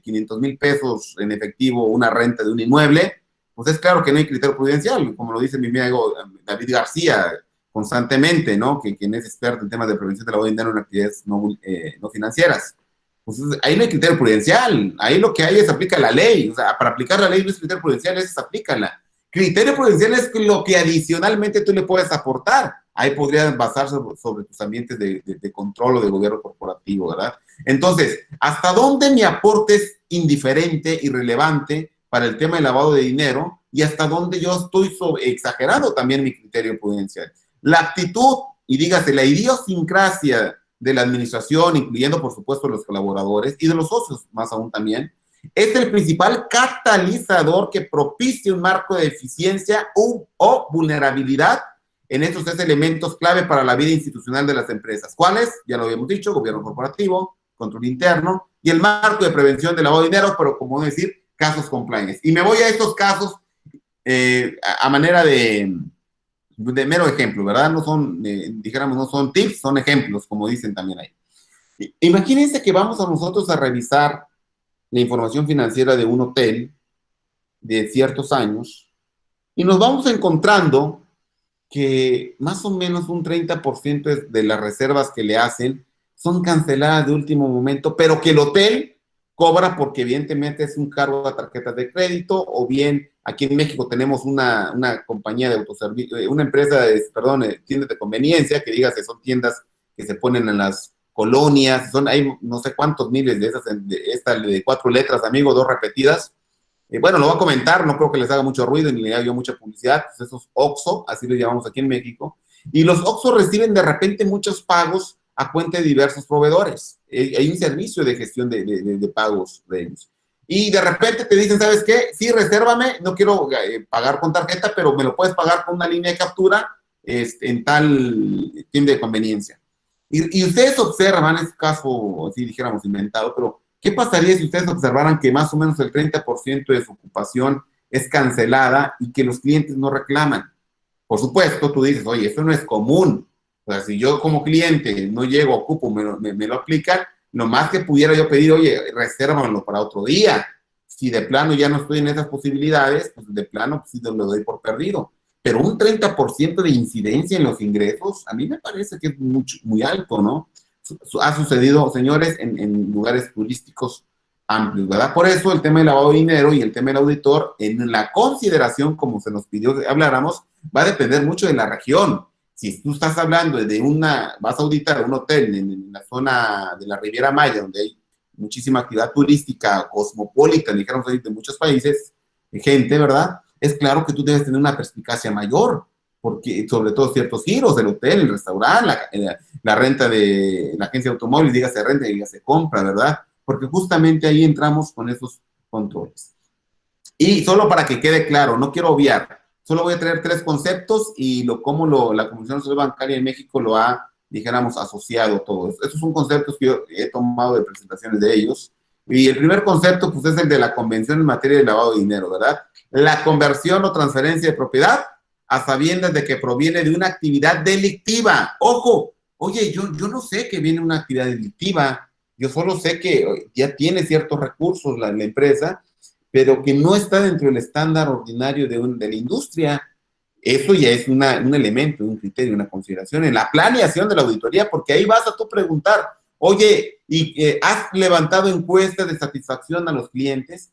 500,000 pesos en efectivo una renta de un inmueble, pues es claro que no hay criterio prudencial, como lo dice mi amigo David García constantemente, ¿no? Quien es experto en temas de prevención del lavado de dinero en actividades no financieras. Pues ahí no hay criterio prudencial, ahí lo que hay es aplica la ley. O sea, para aplicar la ley no es criterio prudencial, es aplícala. Criterio prudencial es lo que adicionalmente tú le puedes aportar. Ahí podrías basarse sobre tus ambientes de control o de gobierno corporativo, ¿verdad? Entonces, ¿hasta dónde mi aporte es indiferente, irrelevante para el tema del lavado de dinero? Y hasta dónde yo estoy exagerando también mi criterio prudencial. La actitud, y dígase, la idiosincrasia de la administración, incluyendo, por supuesto, los colaboradores y de los socios, más aún también, es el principal catalizador que propicia un marco de eficiencia o vulnerabilidad en estos tres elementos clave para la vida institucional de las empresas. ¿Cuáles? Ya lo habíamos dicho: gobierno corporativo, control interno y el marco de prevención del lavado de dinero, pero como decir, casos compliance. Y me voy a estos casos a manera de mero ejemplo, ¿verdad? No son, dijéramos, no son tips, son ejemplos, como dicen también ahí. Imagínense que vamos a nosotros a revisar la información financiera de un hotel de ciertos años y nos vamos encontrando que más o menos un 30% de las reservas que le hacen son canceladas de último momento, pero que el hotel cobra porque evidentemente es un cargo a tarjetas de crédito, o bien aquí en México tenemos una compañía de autoservicio, una empresa de tiendas de conveniencia, que digas que son tiendas que se ponen en las colonias, hay no sé cuántos miles de esas, esta de 4 letras, amigo, 2 repetidas. Bueno, lo voy a comentar, no creo que les haga mucho ruido ni le haga yo mucha publicidad, pues esos OXXO, así les llamamos aquí en México, y los OXXO reciben de repente muchos pagos a cuenta de diversos proveedores. Hay un servicio de gestión de pagos de ellos. Y de repente te dicen, ¿sabes qué? Sí, resérvame, no quiero pagar con tarjeta, pero me lo puedes pagar con una línea de captura en tal tienda de conveniencia. Y ustedes observan, en este caso, así dijéramos inventado, pero ¿qué pasaría si ustedes observaran que más o menos el 30% de su ocupación es cancelada y que los clientes no reclaman? Por supuesto, tú dices, oye, eso no es común. O sea, si yo como cliente no llego, ocupo, me lo aplican, lo más que pudiera yo pedir, oye, resérvamelo para otro día. Si de plano ya no estoy en esas posibilidades, pues de plano pues, sí lo doy por perdido. Pero un 30% de incidencia en los ingresos, a mí me parece que es muy alto, ¿no? Ha sucedido, señores, en lugares turísticos amplios, ¿verdad? Por eso el tema del lavado de dinero y el tema del auditor, en la consideración, como se nos pidió que habláramos, va a depender mucho de la región. Si tú estás hablando vas a auditar un hotel en la zona de la Riviera Maya, donde hay muchísima actividad turística, cosmopolita, dijéramos ahí, de muchos países, gente, ¿verdad? Es claro que tú debes tener una perspicacia mayor, porque sobre todo ciertos giros del hotel, el restaurante, la renta de la agencia de automóviles, dígase renta y dígase compra, ¿verdad? Porque justamente ahí entramos con esos controles. Y solo para que quede claro, no quiero obviar, solo voy a traer 3 conceptos y la Comisión Nacional Bancaria en México lo ha, dijéramos, asociado todo eso. Estos son conceptos que yo he tomado de presentaciones de ellos. Y el primer concepto, pues, es el de la Convención en materia de lavado de dinero, ¿verdad? La conversión o transferencia de propiedad a sabiendas de que proviene de una actividad delictiva. Ojo, oye, yo no sé que viene una actividad delictiva, yo solo sé que ya tiene ciertos recursos la empresa, pero que no está dentro del estándar ordinario de la industria. Eso ya es un elemento, un criterio, una consideración en la planeación de la auditoría, porque ahí vas a tú preguntar, oye, ¿has levantado encuestas de satisfacción a los clientes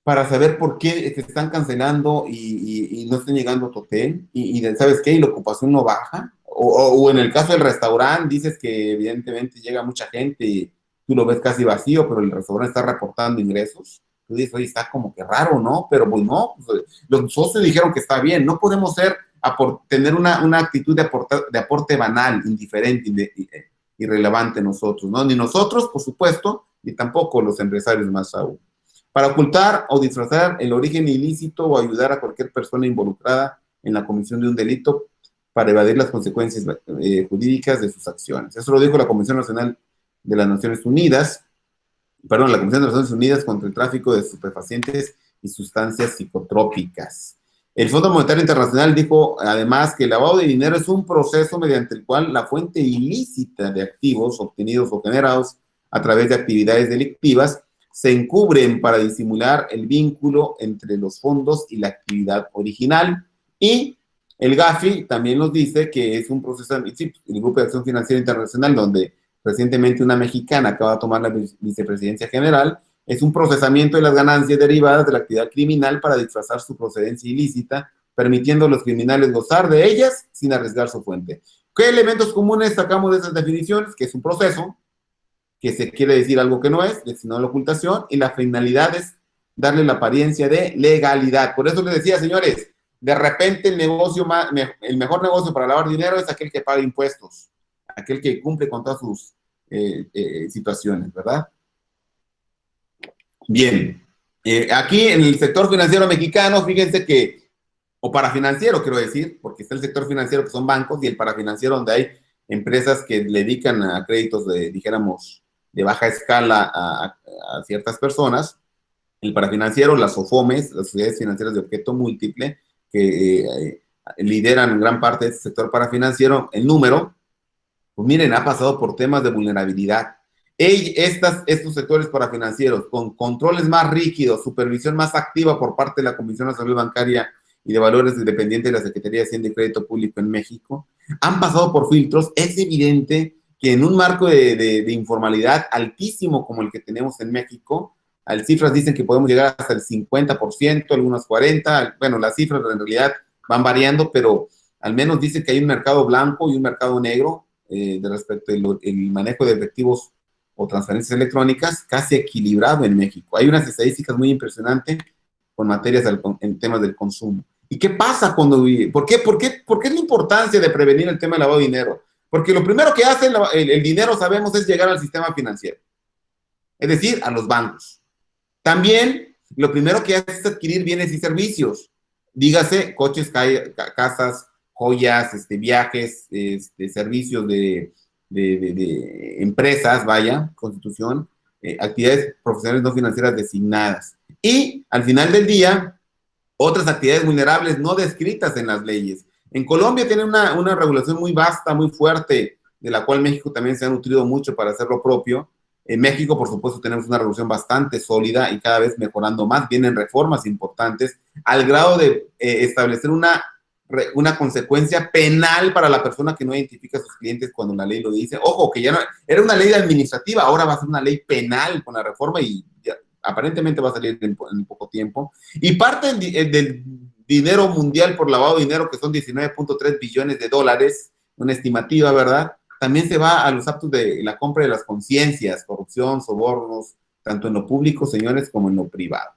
para saber por qué se están cancelando y no están llegando a tu hotel? Y ¿sabes qué? Y la ocupación no baja. O en el caso del restaurante, dices que evidentemente llega mucha gente y tú lo ves casi vacío, pero el restaurante está reportando ingresos. Tú dices, oye, está como que raro, ¿no? Pero pues no, pues, los socios dijeron que está bien. No podemos tener una actitud de aporte banal, indiferente, irrelevante nosotros, ¿no? Ni nosotros, por supuesto, ni tampoco los empresarios más aún. Para ocultar o disfrazar el origen ilícito o ayudar a cualquier persona involucrada en la comisión de un delito, para evadir las consecuencias jurídicas de sus acciones. Eso lo dijo la Comisión Nacional de las Naciones Unidas, la Comisión de las Naciones Unidas contra el tráfico de estupefacientes y sustancias psicotrópicas. El Fondo Monetario Internacional dijo además que el lavado de dinero es un proceso mediante el cual la fuente ilícita de activos obtenidos o generados a través de actividades delictivas se encubren para disimular el vínculo entre los fondos y la actividad original. Y el GAFI también nos dice que es un proceso, el Grupo de Acción Financiera Internacional, donde recientemente una mexicana acaba de tomar la vicepresidencia general, es un procesamiento de las ganancias derivadas de la actividad criminal para disfrazar su procedencia ilícita, permitiendo a los criminales gozar de ellas sin arriesgar su fuente. ¿Qué elementos comunes sacamos de esas definiciones? Que es un proceso, que se quiere decir algo que no es, destinado a la ocultación, y la finalidad es darle la apariencia de legalidad. Por eso les decía, señores, de repente el mejor negocio para lavar dinero es aquel que paga impuestos, aquel que cumple con todas sus situaciones, ¿verdad? Bien, aquí en el sector financiero mexicano, fíjense que, o parafinanciero quiero decir, porque está el sector financiero que son bancos y el parafinanciero donde hay empresas que le dedican a créditos dijéramos, de baja escala a ciertas personas. El parafinanciero, las SOFOMES, las sociedades financieras de objeto múltiple, que lideran gran parte de este sector parafinanciero, el número, pues miren, ha pasado por temas de vulnerabilidad. Estos sectores parafinancieros, con controles más rígidos, supervisión más activa por parte de la Comisión Nacional Bancaria y de Valores dependiente de la Secretaría de Hacienda y Crédito Público en México, han pasado por filtros. Es evidente que en un marco de informalidad altísimo como el que tenemos en México, las cifras dicen que podemos llegar hasta el 50%, algunos 40%, bueno, las cifras en realidad van variando, pero al menos dice que hay un mercado blanco y un mercado negro de respecto al manejo de efectivos o transferencias electrónicas casi equilibrado en México. Hay unas estadísticas muy impresionantes con materias en temas del consumo. ¿Y qué pasa cuando... ¿Por qué es la importancia de prevenir el tema del lavado de dinero? Porque lo primero que hace el dinero, sabemos, es llegar al sistema financiero, es decir, a los bancos. También, lo primero que hace es adquirir bienes y servicios, dígase, coches, casas, joyas, viajes, servicios de empresas, constitución, actividades profesionales no financieras designadas. Y, al final del día, otras actividades vulnerables no descritas en las leyes. En Colombia tiene una regulación muy vasta, muy fuerte, de la cual México también se ha nutrido mucho para hacer lo propio. En México, por supuesto, tenemos una regulación bastante sólida y cada vez mejorando más. Vienen reformas importantes al grado de establecer una consecuencia penal para la persona que no identifica a sus clientes cuando la ley lo dice. Ojo, que ya no era una ley administrativa, ahora va a ser una ley penal con la reforma y ya, aparentemente va a salir en poco tiempo. Y parte del dinero mundial por lavado de dinero, que son 19.3 billones de dólares, una estimativa, ¿verdad? También se va a los actos de la compra de las conciencias, corrupción, sobornos, tanto en lo público, señores, como en lo privado.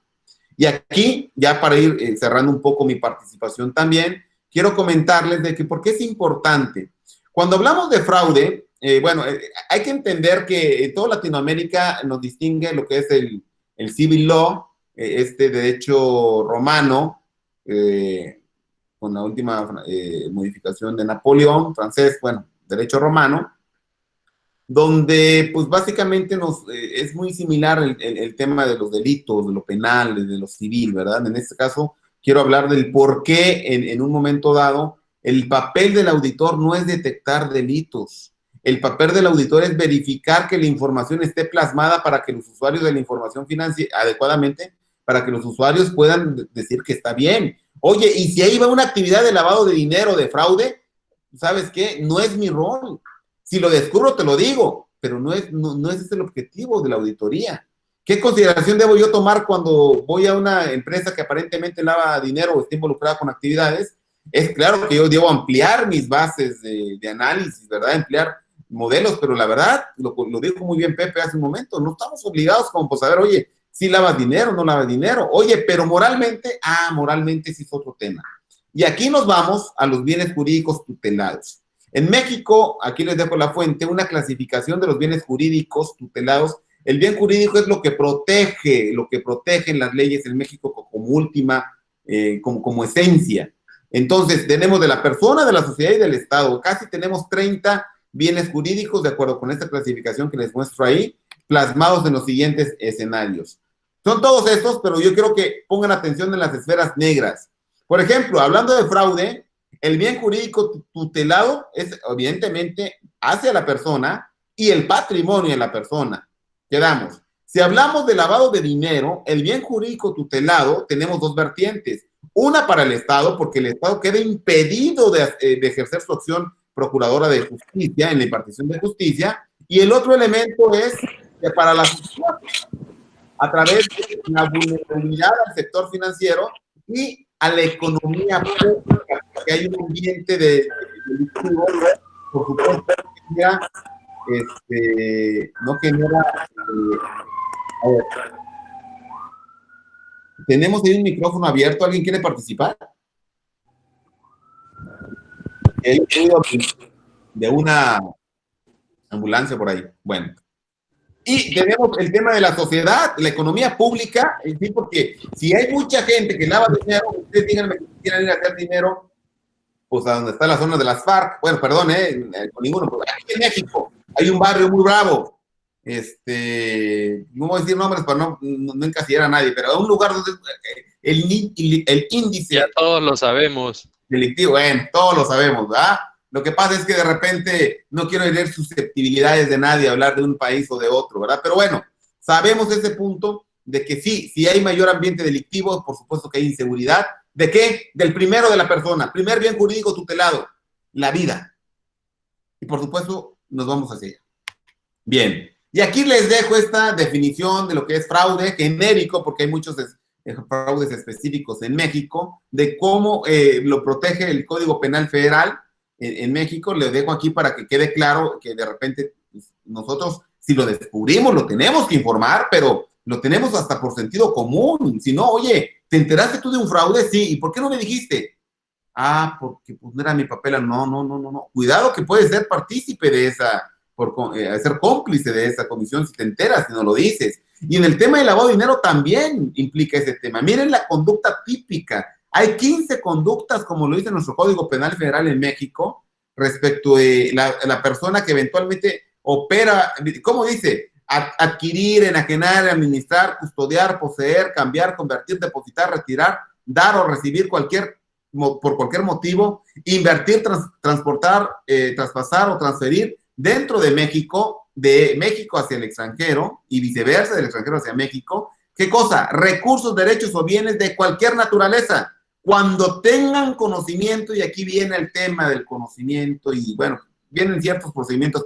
Y aquí, ya para ir cerrando un poco mi participación también, quiero comentarles de que por qué es importante. Cuando hablamos de fraude, hay que entender que en toda Latinoamérica nos distingue lo que es el civil law, este derecho romano, con la última modificación de Napoleón, francés, derecho romano, donde pues básicamente es muy similar el tema de los delitos, de lo penal, de lo civil, ¿verdad? En este caso, quiero hablar del por qué en un momento dado el papel del auditor no es detectar delitos. El papel del auditor es verificar que la información esté plasmada para que los usuarios de la información financiera adecuadamente, para que los usuarios puedan decir que está bien. Oye, y si ahí va una actividad de lavado de dinero, de fraude, ¿sabes qué? No es mi rol. Si lo descubro, te lo digo, pero no es ese el objetivo de la auditoría. ¿Qué consideración debo yo tomar cuando voy a una empresa que aparentemente lava dinero o está involucrada con actividades? Es claro que yo debo ampliar mis bases de análisis, ¿verdad? Ampliar modelos, pero la verdad, lo dijo muy bien Pepe hace un momento, no estamos obligados como por saber, oye, si lavas dinero, no lavas dinero. Oye, pero moralmente sí es otro tema. Y aquí nos vamos a los bienes jurídicos tutelados. En México, aquí les dejo la fuente, una clasificación de los bienes jurídicos tutelados. El bien jurídico es lo que protegen las leyes en México como última, como esencia. Entonces, tenemos de la persona, de la sociedad y del Estado. Casi tenemos 30 bienes jurídicos, de acuerdo con esta clasificación que les muestro ahí, plasmados en los siguientes escenarios. Son todos estos, pero yo quiero que pongan atención en las esferas negras. Por ejemplo, hablando de fraude, el bien jurídico tutelado es, evidentemente, hacia la persona y el patrimonio de la persona. Quedamos. Si hablamos de lavado de dinero, el bien jurídico tutelado, tenemos dos vertientes. Una para el Estado, porque el Estado queda impedido de ejercer su acción procuradora de justicia, en la impartición de justicia, y el otro elemento es que para la sociedad, a través de la vulnerabilidad al sector financiero y a la economía pública, que hay un ambiente delictivo, por supuesto, no genera... a ver, tenemos ahí un micrófono abierto, ¿alguien quiere participar? Hay un ruido de una ambulancia por ahí. Bueno. Y tenemos el tema de la sociedad, la economía pública, ¿sí? Porque si hay mucha gente que lava dinero, ustedes díganme que quieran ir a hacer dinero, pues a donde está la zona de las FARC, bueno, perdón, con ninguno, pero aquí en México hay un barrio muy bravo, no voy a decir nombres para no encasillar a nadie, pero un lugar donde el índice... Ya todos lo sabemos. Delictivo, bueno, todos lo sabemos, ¿verdad? Lo que pasa es que de repente no quiero herir susceptibilidades de nadie, hablar de un país o de otro, ¿verdad? Pero bueno, sabemos ese punto de que sí, si hay mayor ambiente delictivo, por supuesto que hay inseguridad. ¿De qué? Del primero de la persona, primer bien jurídico tutelado, la vida. Y por supuesto, nos vamos hacia allá. Bien, y aquí les dejo esta definición de lo que es fraude genérico, porque hay muchos fraudes específicos en México, de cómo lo protege el Código Penal Federal en México. Les dejo aquí para que quede claro que de repente pues, nosotros, si lo descubrimos, lo tenemos que informar, pero lo tenemos hasta por sentido común. Si no, oye, ¿te enteraste tú de un fraude? Sí, ¿y por qué no me dijiste? Ah, porque pues no era mi papel. No. Cuidado que puedes ser partícipe de esa, ser cómplice de esa comisión si te enteras, si no lo dices. Y en el tema del lavado de dinero también implica ese tema. Miren la conducta típica. Hay 15 conductas, como lo dice nuestro Código Penal Federal en México, respecto de la persona que eventualmente opera, ¿cómo dice? Adquirir, enajenar, administrar, custodiar, poseer, cambiar, convertir, depositar, retirar, dar o recibir por cualquier motivo, invertir, transportar, traspasar o transferir dentro de México hacia el extranjero y viceversa, del extranjero hacia México. ¿Qué cosa? Recursos, derechos o bienes de cualquier naturaleza. Cuando tengan conocimiento, y aquí viene el tema del conocimiento, y bueno, vienen ciertos procedimientos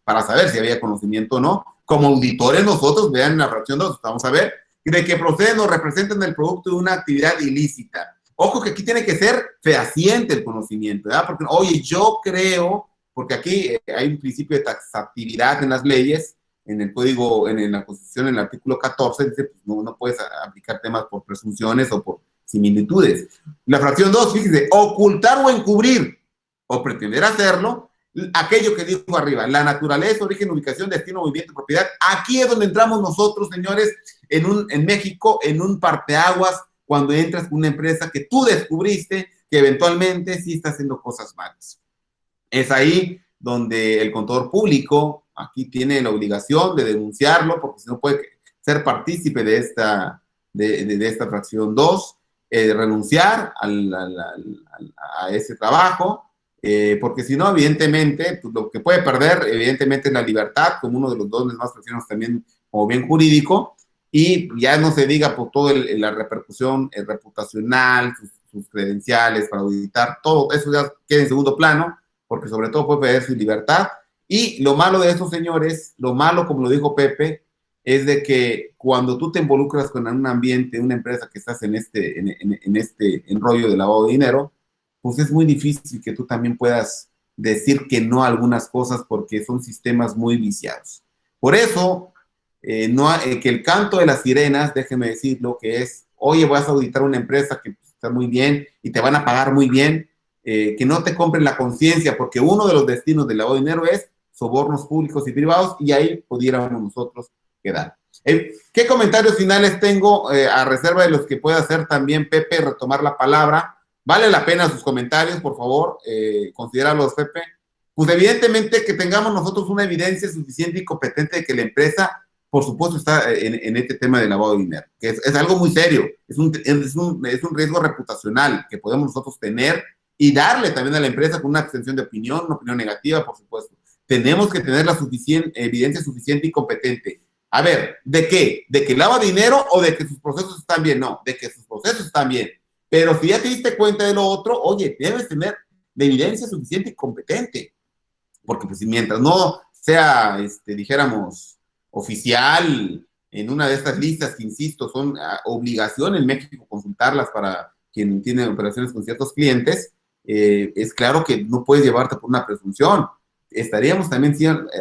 para saber si había conocimiento o no. Como auditores nosotros, vean la fracción 2, vamos a ver, de que proceden o representan el producto de una actividad ilícita. Ojo que aquí tiene que ser fehaciente el conocimiento, ¿verdad? Porque, oye, yo creo, porque aquí hay un principio de taxatividad en las leyes, en el código, en la Constitución, en el artículo 14, dice, pues no puedes aplicar temas por presunciones o por similitudes. La fracción 2, fíjese, ocultar o encubrir, o pretender hacerlo, aquello que dijo arriba, la naturaleza, origen, ubicación, destino, movimiento, propiedad. Aquí es donde entramos nosotros, señores, en México, en un parteaguas, cuando entras con una empresa que tú descubriste que eventualmente sí está haciendo cosas malas. Es ahí donde el contador público aquí tiene la obligación de denunciarlo, porque si no puede ser partícipe de esta fracción 2, renunciar a ese trabajo, porque si no, evidentemente, pues, lo que puede perder, evidentemente, es la libertad, como uno de los dones más preciados también como bien jurídico, y ya no se diga por toda la repercusión reputacional, sus credenciales para auditar, todo eso ya queda en segundo plano, porque sobre todo puede perder su libertad. Y lo malo de esos señores, lo malo, como lo dijo Pepe, es de que cuando tú te involucras con un ambiente, una empresa que estás en este enrollo de lavado de dinero, pues es muy difícil que tú también puedas decir que no a algunas cosas porque son sistemas muy viciados. Por eso, que el canto de las sirenas, déjeme decirlo, que es, oye, vas a auditar una empresa que está muy bien y te van a pagar muy bien, que no te compren la conciencia, porque uno de los destinos del lavado de dinero es sobornos públicos y privados, y ahí pudiéramos nosotros quedar. ¿Qué comentarios finales tengo a reserva de los que pueda hacer también Pepe, retomar la palabra Vale la pena sus comentarios, por favor, considéralos, Pepe. Pues evidentemente que tengamos nosotros una evidencia suficiente y competente de que la empresa, por supuesto, está en este tema de lavado de dinero, que es algo muy serio, es un riesgo reputacional que podemos nosotros tener y darle también a la empresa con una extensión de opinión, una opinión negativa, por supuesto. Tenemos que tener la evidencia suficiente y competente. A ver, ¿de qué? ¿De que lava dinero o de que sus procesos están bien? No, de que sus procesos están bien. Pero si ya te diste cuenta de lo otro, oye, debes tener la evidencia suficiente y competente. Porque pues mientras no sea, dijéramos, oficial en una de estas listas que, insisto, son obligación en México consultarlas para quien tiene operaciones con ciertos clientes, es claro que no puedes llevarte por una presunción. Estaríamos también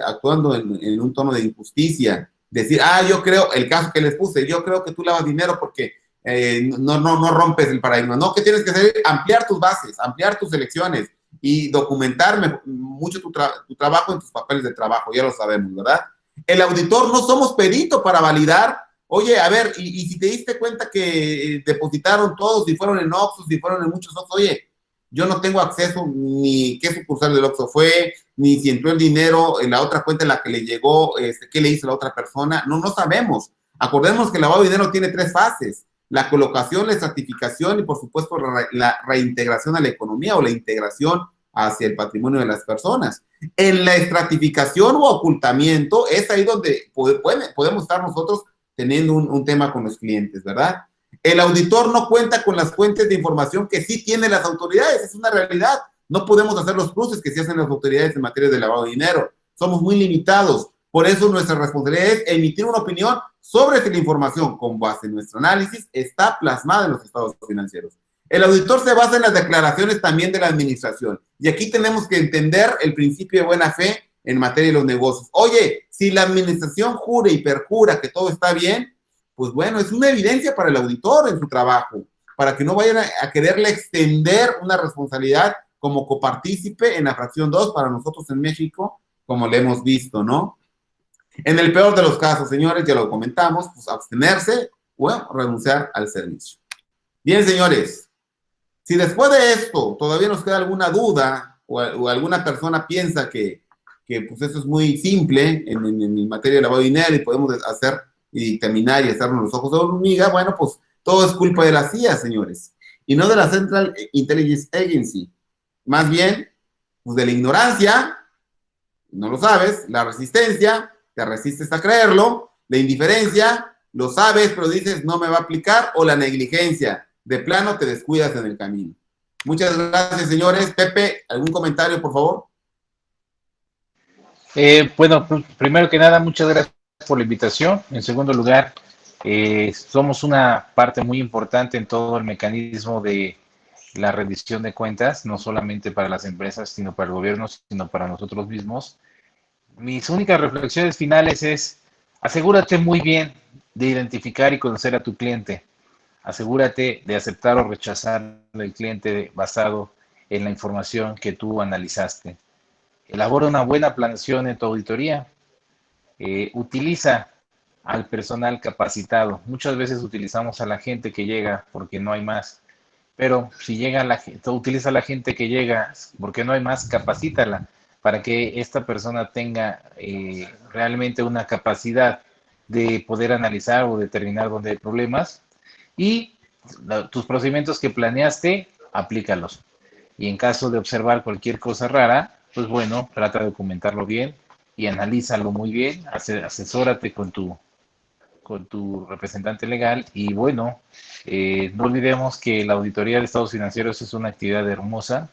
actuando en un tono de injusticia. Decir, yo creo, el caso que les puse, yo creo que tú lavas dinero porque no rompes el paradigma. No, ¿qué tienes que hacer? Ampliar tus bases, ampliar tus elecciones y documentar mucho tu trabajo en tus papeles de trabajo, ya lo sabemos, ¿verdad? El auditor no somos perito para validar, oye, a ver, y si te diste cuenta que depositaron todos, si fueron en Oxxo, si fueron en muchos Oxxo, oye, yo no tengo acceso ni qué sucursal del Oxxo fue, ni si entró el dinero en la otra cuenta en la que le llegó, qué le hizo la otra persona, no sabemos. Acordemos que el lavado de dinero tiene 3 fases: la colocación, la estratificación y, por supuesto, la reintegración a la economía o la integración hacia el patrimonio de las personas. En la estratificación o ocultamiento es ahí donde podemos estar nosotros teniendo un tema con los clientes, ¿verdad? El auditor no cuenta con las fuentes de información que sí tienen las autoridades, es una realidad. No podemos hacer los cruces que sí hacen las autoridades en materia de lavado de dinero. Somos muy limitados. Por eso nuestra responsabilidad es emitir una opinión sobre si la información, con base en nuestro análisis, está plasmada en los estados financieros. El auditor se basa en las declaraciones también de la administración. Y aquí tenemos que entender el principio de buena fe en materia de los negocios. Oye, si la administración jura y perjura que todo está bien, pues bueno, es una evidencia para el auditor en su trabajo, para que no vayan a quererle extender una responsabilidad como copartícipe en la fracción 2 para nosotros en México, como le hemos visto, ¿no? En el peor de los casos, señores, ya lo comentamos, pues abstenerse o renunciar al servicio. Bien, señores, si después de esto todavía nos queda alguna duda o alguna persona piensa que pues eso es muy simple en materia de lavado de dinero y podemos hacer y terminar y hacernos los ojos de hormiga, bueno, pues todo es culpa de la CIA, señores, y no de la Central Intelligence Agency. Más bien, pues de la ignorancia, no lo sabes, la resistencia, te resistes a creerlo, la indiferencia, lo sabes, pero dices no me va a aplicar, o la negligencia, de plano te descuidas en el camino. Muchas gracias, señores. Pepe, ¿algún comentario, por favor? Bueno, primero que nada, muchas gracias por la invitación. En segundo lugar, somos una parte muy importante en todo el mecanismo de la rendición de cuentas, no solamente para las empresas, sino para el gobierno, sino para nosotros mismos. Mis únicas reflexiones finales es: asegúrate muy bien de identificar y conocer a tu cliente. Asegúrate de aceptar o rechazar al cliente basado en la información que tú analizaste. Elabora una buena planeación en tu auditoría. Utiliza al personal capacitado. Muchas veces utilizamos a la gente que llega porque no hay más. Pero si llega utiliza a la gente que llega porque no hay más, capacítala para que esta persona tenga realmente una capacidad de poder analizar o determinar dónde hay problemas. Y tus procedimientos que planeaste, aplícalos. Y en caso de observar cualquier cosa rara, pues bueno, trata de documentarlo bien y analízalo muy bien, asesórate con tu representante legal. Y bueno, no olvidemos que la auditoría de estados financieros es una actividad hermosa.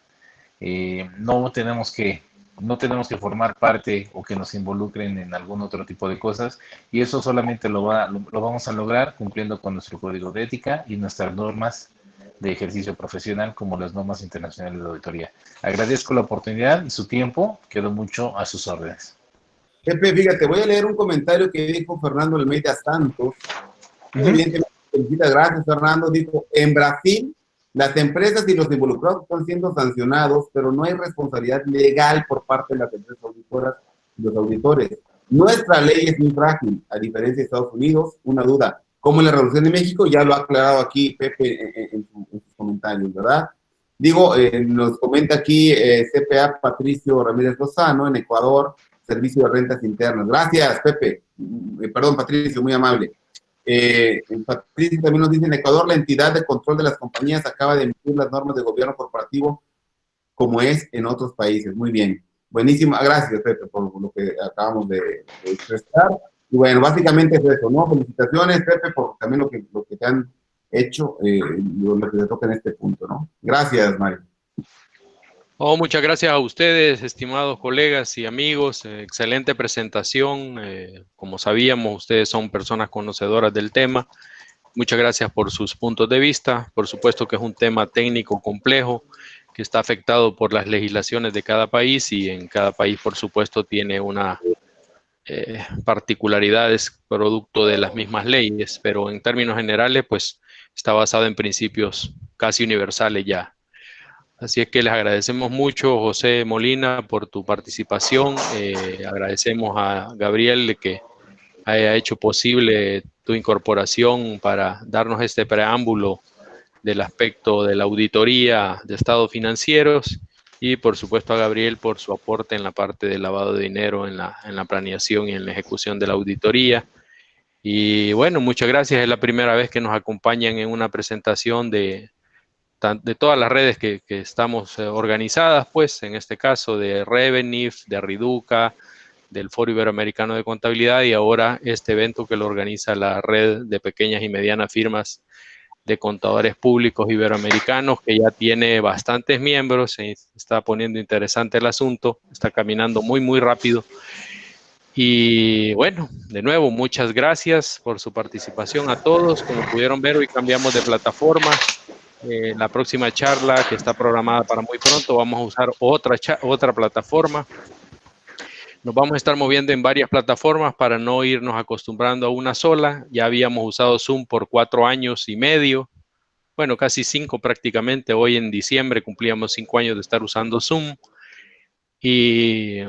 No tenemos que formar parte o que nos involucren en algún otro tipo de cosas, y eso solamente lo vamos a lograr cumpliendo con nuestro código de ética y nuestras normas de ejercicio profesional, como las normas internacionales de auditoría. Agradezco la oportunidad y su tiempo, quedo mucho a sus órdenes. Pepe, fíjate, voy a leer un comentario que dijo Fernando Almeida Santos. Gracias, Fernando. Dijo: en Brasil, las empresas y los involucrados están siendo sancionados, pero no hay responsabilidad legal por parte de las empresas auditoras y los auditores. Nuestra ley es muy frágil, a diferencia de Estados Unidos. Una duda: ¿cómo es la regulación de México? Ya lo ha aclarado aquí Pepe en sus comentarios, ¿verdad? Digo, nos comenta aquí CPA Patricio Ramírez Lozano, en Ecuador, Servicio de Rentas Internas. Gracias, Pepe. Perdón, Patricio, muy amable. Patricio también nos dice, en Ecuador la entidad de control de las compañías acaba de emitir las normas de gobierno corporativo como es en otros países. Muy bien. Buenísimo. Gracias, Pepe, por lo que acabamos de expresar. Y bueno, básicamente es eso, ¿no? Felicitaciones, Pepe, por también lo que te han hecho, lo que te toca en este punto, ¿no? Gracias, Mario. Oh, muchas gracias a ustedes, estimados colegas y amigos. Excelente presentación. Como sabíamos, ustedes son personas conocedoras del tema. Muchas gracias por sus puntos de vista. Por supuesto que es un tema técnico complejo que está afectado por las legislaciones de cada país y en cada país, por supuesto, tiene una particularidades producto de las mismas leyes, pero en términos generales, pues está basado en principios casi universales ya. Así es que les agradecemos mucho, José Molina, por tu participación. Agradecemos a Gabriel de que haya hecho posible tu incorporación para darnos este preámbulo del aspecto de la auditoría de estados financieros y por supuesto a Gabriel por su aporte en la parte del lavado de dinero, en la planeación y en la ejecución de la auditoría. Y bueno, muchas gracias. Es la primera vez que nos acompañan en una presentación de todas las redes que estamos organizadas, pues en este caso de Revenif, de Riduca, del Foro Iberoamericano de Contabilidad y ahora este evento que lo organiza la red de pequeñas y medianas firmas de contadores públicos iberoamericanos, que ya tiene bastantes miembros. Se está poniendo interesante el asunto, está caminando muy, muy rápido. Y bueno, de nuevo, muchas gracias por su participación a todos. Como pudieron ver, hoy cambiamos de plataforma. La próxima charla, que está programada para muy pronto, vamos a usar otra plataforma. Nos vamos a estar moviendo en varias plataformas para no irnos acostumbrando a una sola. Ya habíamos usado Zoom por 4 años y medio. Bueno, casi 5 prácticamente. Hoy en diciembre cumplíamos 5 años de estar usando Zoom. Y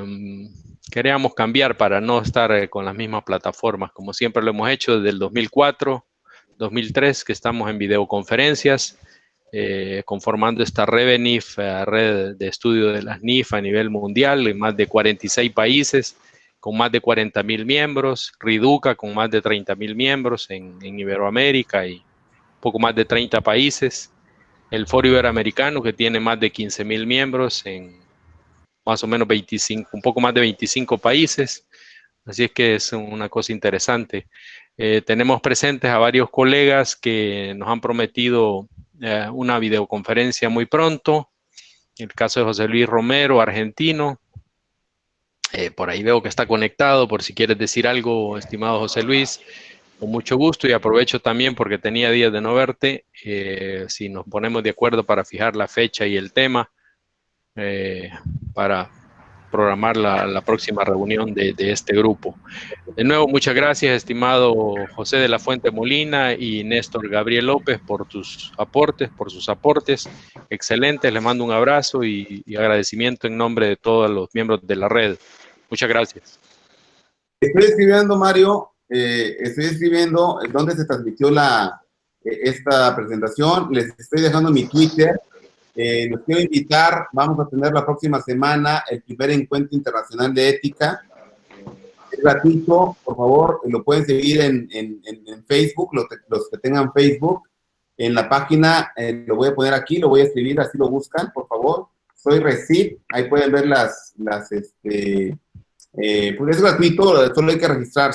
queríamos cambiar para no estar con las mismas plataformas, como siempre lo hemos hecho desde el 2004, 2003, que estamos en videoconferencias, conformando esta Revenif, red de estudio de las NIF a nivel mundial, en más de 46 países, con más de 40.000 miembros, Riduca con más de 30.000 miembros en Iberoamérica y poco más de 30 países, el Foro Iberoamericano que tiene más de 15.000 miembros en más o menos 25, un poco más de 25 países, así es que es una cosa interesante. Tenemos presentes a varios colegas que nos han prometido una videoconferencia muy pronto. El caso de José Luis Romero, argentino. Por ahí veo que está conectado, por si quieres decir algo, estimado José Luis, con mucho gusto, y aprovecho también porque tenía días de no verte, si nos ponemos de acuerdo para fijar la fecha y el tema, para programar la próxima reunión de este grupo. De nuevo, muchas gracias, estimado José de la Fuente Molina y Néstor Gabriel López, por sus aportes excelentes. Les mando un abrazo y agradecimiento en nombre de todos los miembros de la red. Muchas gracias. Estoy escribiendo, Mario, dónde se transmitió esta presentación. Les estoy dejando mi Twitter. Los quiero invitar, vamos a tener la próxima semana el primer encuentro internacional de ética. Es gratuito, por favor, lo pueden seguir en Facebook, los que tengan Facebook. En la página, lo voy a poner aquí, lo voy a escribir, así lo buscan, por favor. Soy Recip, ahí pueden ver pues es gratuito, solo hay que registrarse.